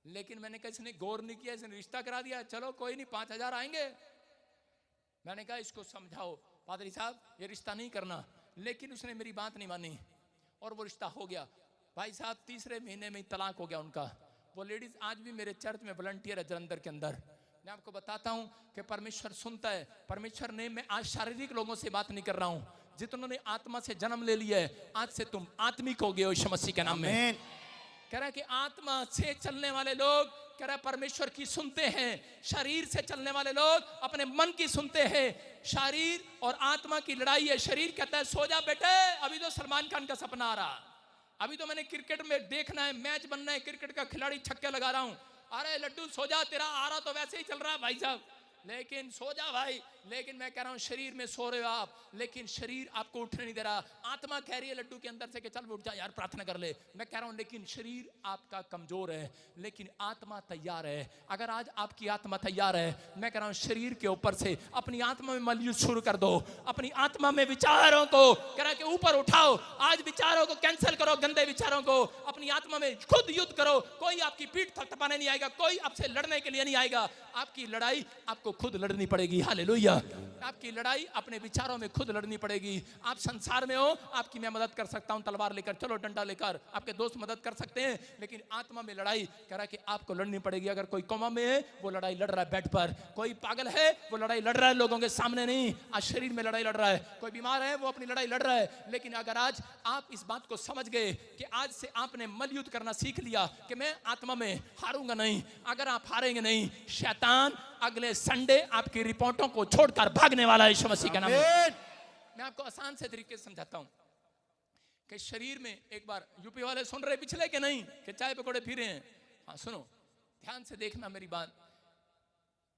लेकिन मैंने कहा इसने गौर नहीं किया, इसने रिश्ता करा दिया, चलो कोई नहीं 5,000 आएंगे। मैंने कहा इसको समझाओ पादरी साहब ये रिश्ता नहीं करना, लेकिन उसने मेरी बात नहीं मानी और वो रिश्ता हो गया। भाई साहब 3रे महीने में तलाक हो गया उनका। वो लेडीज आज भी मेरे चर्च में वॉलंटियर है जलंधर के अंदर। मैं आपको बताता हूं कि परमेश्वर सुनता है। परमेश्वर ने, मैं आज शारीरिक लोगों से बात नहीं कर रहा हूं, जिन्होंने आत्मा से जन्म ले लिया है, आज से तुम आत्मिक हो गए हो यीशु मसीह के नाम में। कह रहा है कि आत्मा से चलने वाले लोग, कह रहा है परमेश्वर की सुनते हैं, शरीर से चलने वाले लोग अपने मन की सुनते हैं। शरीर और आत्मा की लड़ाई है। शरीर कहता है सो जा बेटे, अभी तो सलमान खान का सपना आ रहा, अभी तो मैंने क्रिकेट में देखना है, मैच बनना है, क्रिकेट का खिलाड़ी छक्के लगा रहा हूं। अरे लड्डू सो जा, तेरा आ रहा तो वैसे ही चल रहा है भाई साहब, लेकिन सो जा भाई। लेकिन मैं कह रहा हूं शरीर में सो रहे हो आप, लेकिन शरीर आपको उठने नहीं दे रहा। आत्मा कह रही है लड्डू के अंदर से कि चल उठ जा यार, प्रार्थना कर ले। मैं कह रहा हूं लेकिन शरीर आपका कमजोर है, लेकिन आत्मा तैयार है। अगर आज आपकी आत्मा तैयार है, मैं कह रहा हूं शरीर के ऊपर से अपनी आत्मा में मलयुद्ध शुरू कर दो। अपनी आत्मा में विचारों को कह रहा कि ऊपर उठाओ। आज विचारों को कैंसिल करो, गंदे विचारों को अपनी आत्मा में खुद युद्ध करो। कोई आपकी पीठ थपथपाने नहीं आएगा, कोई आपसे लड़ने के लिए नहीं आएगा। आपकी लड़ाई आपको खुद लड़नी पड़ेगी। हालेलुया। आपकी लड़ाई अपने विचारों में खुद लड़नी पड़ेगी। आप संसार में हो, आपकी मैं मदद कर सकता हूं तलवार लेकर, चलो डंडा लेकर, आपके दोस्त मदद कर सकते हैं, लेकिन आत्मा में लड़ाई कह रहा है कि आपको लड़नी पड़ेगी। अगर कोई कोमा में है वो लड़ाई लड़ रहा है बेड पर, कोई पागल है वो लड़ाई लड़ रहा है लोगों के सामने नहीं, आज शरीर में लड़ाई लड़ रहा है। कोई बीमार है वो अपनी लड़ाई लड़ रहा है। लेकिन अगर आज आप इस बात को समझ गए कि आज से आपने मलयुद्ध करना सीख लिया कि मैं आत्मा में हारूंगा नहीं, अगर आप हारेंगे नहीं, शैतान अगले संडे आपकी रिपोर्टों को छोड़कर भागने वाला है यीशु मसीह के नाम में। मैं आपको आसान से तरीके से समझाता हूं कि शरीर में एक बार, यूपी वाले सुन रहे पिछले के नहीं कि चाय पकौड़े फिरे हैं? हाँ सुनो, ध्यान से देखना मेरी बात।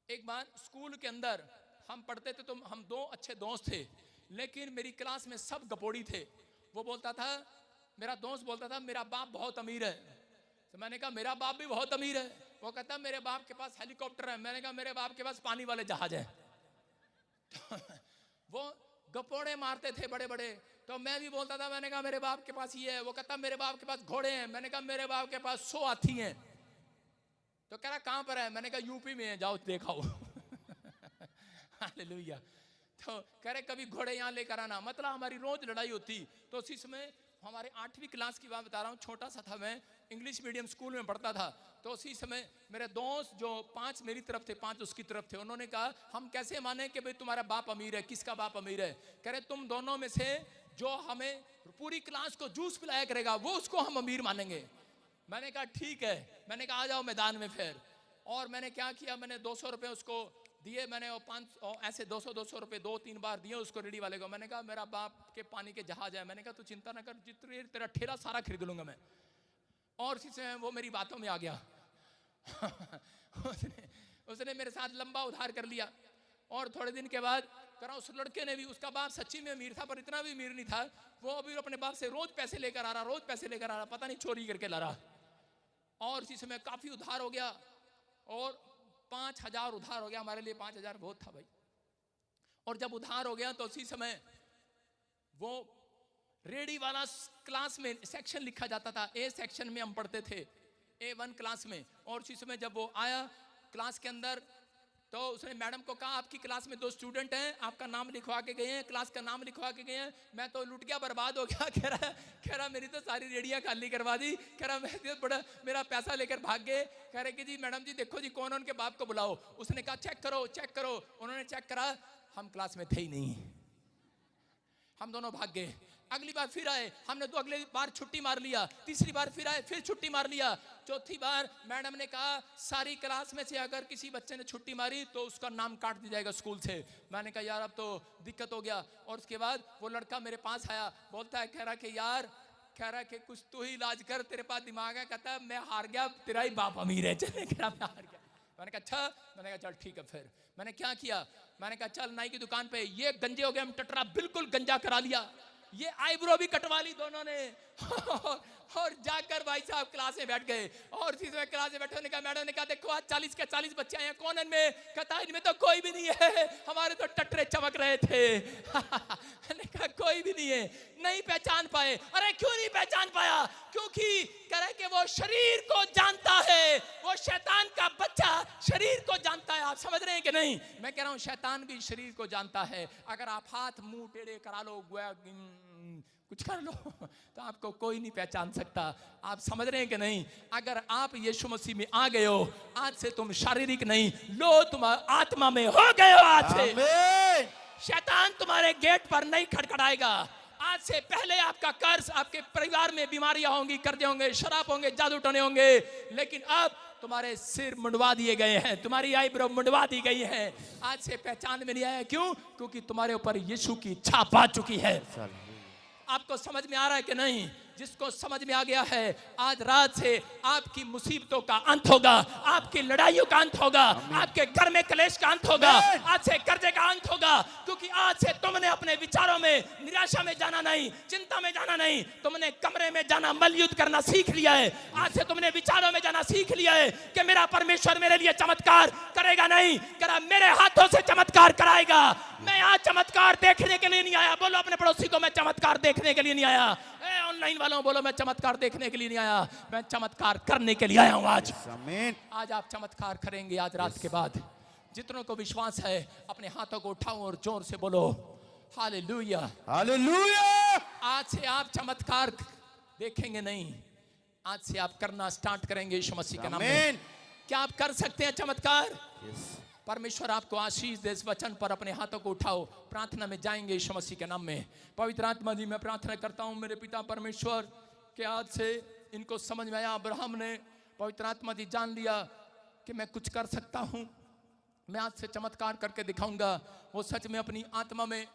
एक बार स्कूल के अंदर हम पढ़ते थे तो हम दो अच्छे दोस्त थे, लेकिन मेरी क्लास में सब गपोड़ी थे। वो बोलता था, मेरा दोस्त बोलता था मेरा बाप बहुत अमीर है। तो मैंने कहा मेरा बाप भी बहुत अमीर है। वो कहता मेरे बाप के पास हेलीकॉप्टर है। मैंने कहा मेरे बाप के पास पानी वाले जहाज है। तो वो गपोड़े मारते थे बड़े बड़े, तो मैं भी बोलता था, मैंने कहा मेरे बाप के पास ये है। वो कहता मेरे बाप के पास घोड़े हैं। मैंने कहा मेरे बाप के पास 100 हाथी हैं। तो कह रहा कहां पर है? मैंने कहा यूपी में है, जाओ देखाओ। हालेलुया। तो कह रहे कभी घोड़े यहाँ लेकर आना। मतलब हमारी रोज लड़ाई होती। तो उसी समय हमारे 8वीं क्लास की बात बता रहा हूँ, छोटा सा था, मैं इंग्लिश मीडियम स्कूल में पढ़ता था। तो उसी समय मेरे दोस्त जो 5 मेरी तरफ थे 5 उसकी तरफ थे, उन्होंने कहा हम कैसे माने कि भाई तुम्हारा बाप अमीर है? किसका बाप अमीर है? कह रहे तुम दोनों में से जो हमें पूरी क्लास को जूस पिलाया करेगा वो उसको हम अमीर मानेंगे। मैंने कहा ठीक है। मैंने कहा आ जाओ मैदान में फिर। और मैंने क्या किया, मैंने 200 रुपये उसको दिए। मैंने वो 5 ऐसे 200 रुपये 2-3 बार दिए उसको रेडी वाले को। मैंने कहा मेरा बाप के पानी के जहाज है। मैंने कहा तू चिंता ना कर, जितने तेरा ठेला सारा खरीद लूंगा मैं। और इसी से वो मेरी बातों में आ गया। उसने मेरे साथ लंबा उधार कर लिया। और थोड़े दिन के बाद करा उस लड़के ने भी, उसका बाप सच्ची में अमीर था पर इतना भी अमीर नहीं था। वो अभी अपने बाप से रोज पैसे लेकर आ रहा, रोज पैसे लेकर आ रहा, पता नहीं चोरी करके ला रहा। और इसी समय काफी उधार हो गया और 5,000 उधार हो गया। हमारे लिए 5,000 बहुत था भाई। और जब उधार हो गया तो उसी समय वो रेडी वाला क्लास में सेक्शन लिखा जाता था। ए सेक्शन में हम पढ़ते थे, A1 क्लास में। और उसी समय जब वो आया क्लास के अंदर तो उसने मैडम को कहा आपकी क्लास में 2 स्टूडेंट हैं, आपका नाम लिखवा के गए हैं, क्लास का नाम लिखवा के गए हैं। मैं तो लुट गया, बर्बाद हो गया। कह रहा मेरी तो सारी रेडियां खाली करवा दी। कह रहा मैं तो बड़ा मेरा पैसा लेकर भाग गए। कह रहे कि जी मैडम जी देखो जी कौन है, उनके बाप को बुलाओ। उसने कहा चेक करो चेक करो। उन्होंने चेक करा, हम क्लास में थे ही नहीं। हम दोनों भाग गए। अगली बार फिर आए, हमने तो अगली बार छुट्टी मार लिया। तीसरी बार फिर आए, फिर छुट्टी मार लिया। चौथी बार मैडम ने कहा सारी क्लास में से अगर किसी बच्चे ने छुट्टी मारी तो उसका नाम काट दिया जाएगा स्कूल से। मैंने कहा यार अब तो दिक्कत हो गया। और उसके बाद वो लड़का मेरे पास आया, बोलता है कह रहा कि यार, कह रहा कि कुछ तू ही इलाज कर, तेरे पास दिमाग है। कहता है मैं हार गया, तेरा ही बाप अमीर है। चले कह रहा मैं हार गया। मैंने कहा अच्छा। मैंने कहा चल ठीक है। फिर मैंने क्या किया, मैंने कहा चल नाई की दुकान पे, ये गंजे हो गए, हम टटरा बिल्कुल गंजा करा लिया। ये आईब्रो भी कटवा ली दोनों ने। और जाकर भाई साहब क्लास में बैठ गए। और इसी समय क्लास में बैठे ने कहा, मैडम ने कहा देखो आज 40 के 40 बच्चे आए हैं, कौन इनमें? कहता इनमें तो कोई भी नहीं है, हमारे तो टटरे चमक रहे थे। मैंने कहा कोई भी नहीं है, नहीं पहचान पाए। अरे क्यों नहीं पहचान पाया? क्योंकि कह रहे कि वो शरीर को जानता है, वो शैतान का बच्चा शरीर को जानता है। आप समझ रहे हैं कि नहीं? मैं कह रहा हूं शैतान भी शरीर को जानता है। अगर आप हाथ मुंह टेढ़े करा लो, कुछ कर लो, तो आपको कोई नहीं पहचान सकता। आप समझ रहे हैं कि नहीं? अगर आप यीशु मसीह में आ गए हो, आज से तुम शारीरिक नहीं, लो तुम आत्मा में हो गए हो। आज से शैतान तुम्हारे गेट पर नहीं खड़खड़ाएगा। आज से पहले आपका कर्ज, आपके परिवार में बीमारियां होंगी, कर्जे होंगे, शराब होंगे, जादू टोने होंगे, लेकिन अब तुम्हारे सिर मुंडवा दिए गए हैं, तुम्हारी आईब्रो मुंडवा दी गई है। आज से पहचान में नहीं आया। क्यों? क्योंकि तुम्हारे ऊपर यीशु की छाप आ चुकी है। आपको समझ में आ रहा है कि नहीं? जिसको समझ में आ गया है, आज रात से आपकी मुसीबतों का अंत होगा, आपकी लड़ाइयों का अंत होगा, आपके घर में क्लेश का अंत होगा, आज से कर्जे का अंत होगा। क्योंकि आज से तुमने अपने विचारों में निराशा में जाना नहीं, चिंता में जाना नहीं, तुमने कमरे में जाना मल्लयुद्ध करना सीख लिया है। आज से तुमने विचारों में जाना सीख लिया है कि मेरा परमेश्वर मेरे लिए चमत्कार करेगा नहीं, करा मेरे हाथों से चमत्कार कराएगा। मैं आज चमत्कार देखने के लिए नहीं आया। बोलो अपने पड़ोसी को, मैं चमत्कार देखने के लिए नहीं आया। ऑनलाइन वालों बोलो, मैं चमत्कार देखने के लिए नहीं आया, मैं चमत्कार करने के लिए आया हूं। आज आप चमत्कार करेंगे। आज रात के बाद जितनों को विश्वास है अपने हाथों को उठाओ और जोर से बोलो हालेलुया, हालेलुया। आज से आप चमत्कार देखेंगे नहीं, आज से आप करना स्टार्ट करेंगे यीशु मसीह के नाम में। क्या आप कर सकते हैं चमत्कार? परमेश्वर आपको आशीष दे। इस वचन पर अपने हाथों को उठाओ, प्रार्थना में जाएंगे यीशु मसीह के नाम में। पवित्र आत्मा जी, मैं प्रार्थना करता हूं मेरे पिता परमेश्वर कि आज से इनको समझ में आया। अब्राहम ने पवित्र आत्मा जी जान लिया कि मैं कुछ कर सकता हूं, मैं आज से चमत्कार करके दिखाऊंगा। वो सच में अपनी आत्मा में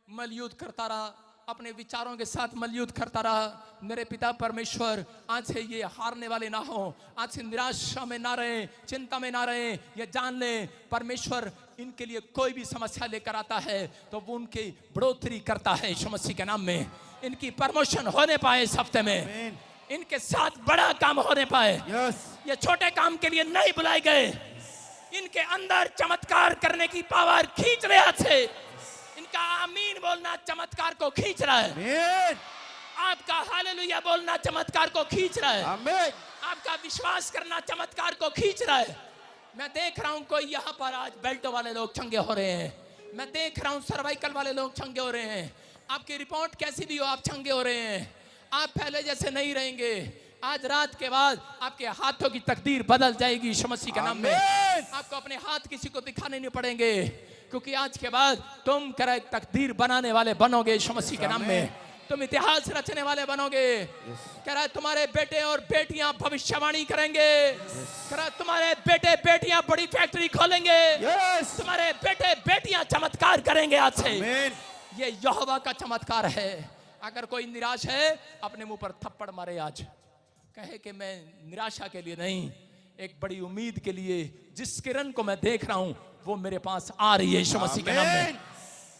मलयुद्ध करता रहा, अपने विचारों के साथ मलयुद्ध करता रहा। मेरे पिता परमेश्वर, आज से ये हारने वाले ना हो, आज से निराशा में ना रहे, चिंता में ना रहे। ये जान लें परमेश्वर इनके लिए कोई भी समस्या लेकर आता है तो वो उनकी बढ़ोतरी करता है यीशु मसीह के नाम में। इनकी प्रमोशन होने पाए इस हफ्ते में, इनके साथ बड़ा काम होने पाए। ये छोटे काम के लिए नहीं बुलाए गए, इनके अंदर चमत्कार करने की पावर खींच रहे हाथ से। इनका आमीन बोलना चमत्कार को खींच रहा है। आपका हालेलुया बोलना चमत्कार को खींच रहा है। आपका विश्वास करना चमत्कार को खींच रहा है। मैं देख रहा हूं कोई यहाँ पर आज बेल्ट वाले लोग चंगे हो रहे हैं। मैं देख रहा हूं सर्वाइकल वाले लोग चंगे हो रहे हैं। आपकी रिपोर्ट कैसी भी हो, आप चंगे हो रहे हैं। आप पहले जैसे नहीं रहेंगे। आज रात के बाद आपके हाथों की तकदीर बदल जाएगी यीशु मसीह के नाम में। आपको अपने हाथ किसी को दिखाने नहीं पड़ेंगे, क्योंकि आज के बाद तुम करे तकदीर बनाने वाले बनोगे यीशु मसीह के नाम में। तुम इतिहास रचने वाले बनोगे। कह रहा है तुम्हारे बेटे और बेटियां भविष्यवाणी करेंगे। कह रहा है तुम्हारे बेटे बेटियां बड़ी फैक्ट्री खोलेंगे। तुम्हारे बेटे बेटियां चमत्कार करेंगे आज से। ये यहोवा का चमत्कार है। अगर कोई निराश है अपने मुंह पर थप्पड़ मारे आज, कहे कि मैं निराशा के लिए नहीं, एक बड़ी उम्मीद के लिए जिस किरण को मैं देख रहा हूं वो मेरे पास आ रही है यीशु मसीह के नाम में।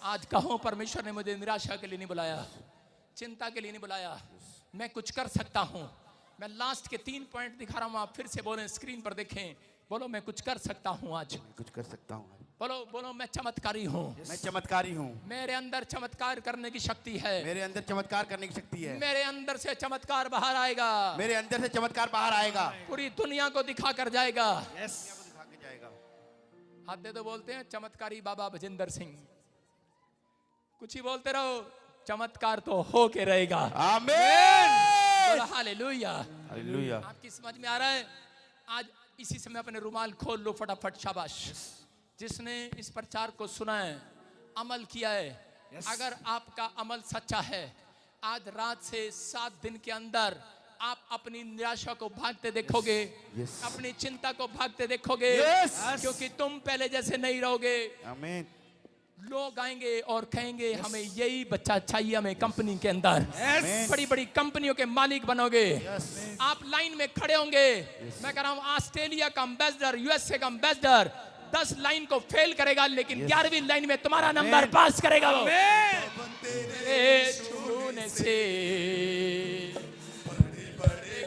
आज कहो परमेश्वर ने मुझे निराशा के लिए नहीं बुलाया, चिंता के लिए नहीं बुलाया, मैं कुछ कर सकता हूं। मैं लास्ट के 3 पॉइंट दिखा रहा हूं, आप फिर से बोलें, स्क्रीन पर देखें। बोलो मैं कुछ कर सकता हूं आज, कुछ कर सकता हूं। बोलो बोलो मैं चमत्कारी हूं। मैं चमत्कारी हूं। मेरे अंदर चमत्कार करने की शक्ति है। मेरे अंदर चमत्कार करने की शक्ति है। मेरे अंदर से चमत्कार बाहर आएगा। मेरे अंदर से चमत्कार बाहर आएगा। पूरी दुनिया को दिखा कर जाएगा। दिखा के जाएगा। हाथ दे तो बोलते हैं चमत्कारी बाबा भजिंदर सिंह। कुछ ही बोलते रहो, चमत्कार तो हो के रहेगा। आमीन। हालेलुया। हालेलुया। आपकी समझ में आ रहा है? आज इसी समय अपने रुमाल खोल लो फटाफट। शाबाश। जिसने इस प्रचार को सुना है, अमल किया है, अगर आपका अमल सच्चा है, आज रात से 7 दिन के अंदर आप अपनी निराशा को भागते देखोगे। अपनी चिंता को भागते देखोगे। क्योंकि तुम पहले जैसे नहीं रहोगे। आमीन। लोग आएंगे और कहेंगे हमें यही बच्चा चाहिए, हमें कंपनी के अंदर। बड़ी बड़ी कंपनियों के मालिक बनोगे। आप लाइन में खड़े होंगे। मैं कह रहा हूं ऑस्ट्रेलिया का एम्बेसडर, यूएसए का एम्बेसडर 10 लाइन को फेल करेगा, लेकिन 11वीं लाइन में तुम्हारा नंबर पास करेगा वो। तेरे छूने से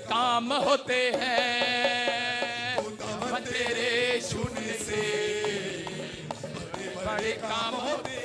काम होते हैं, तेरे छूने से बड़े काम होते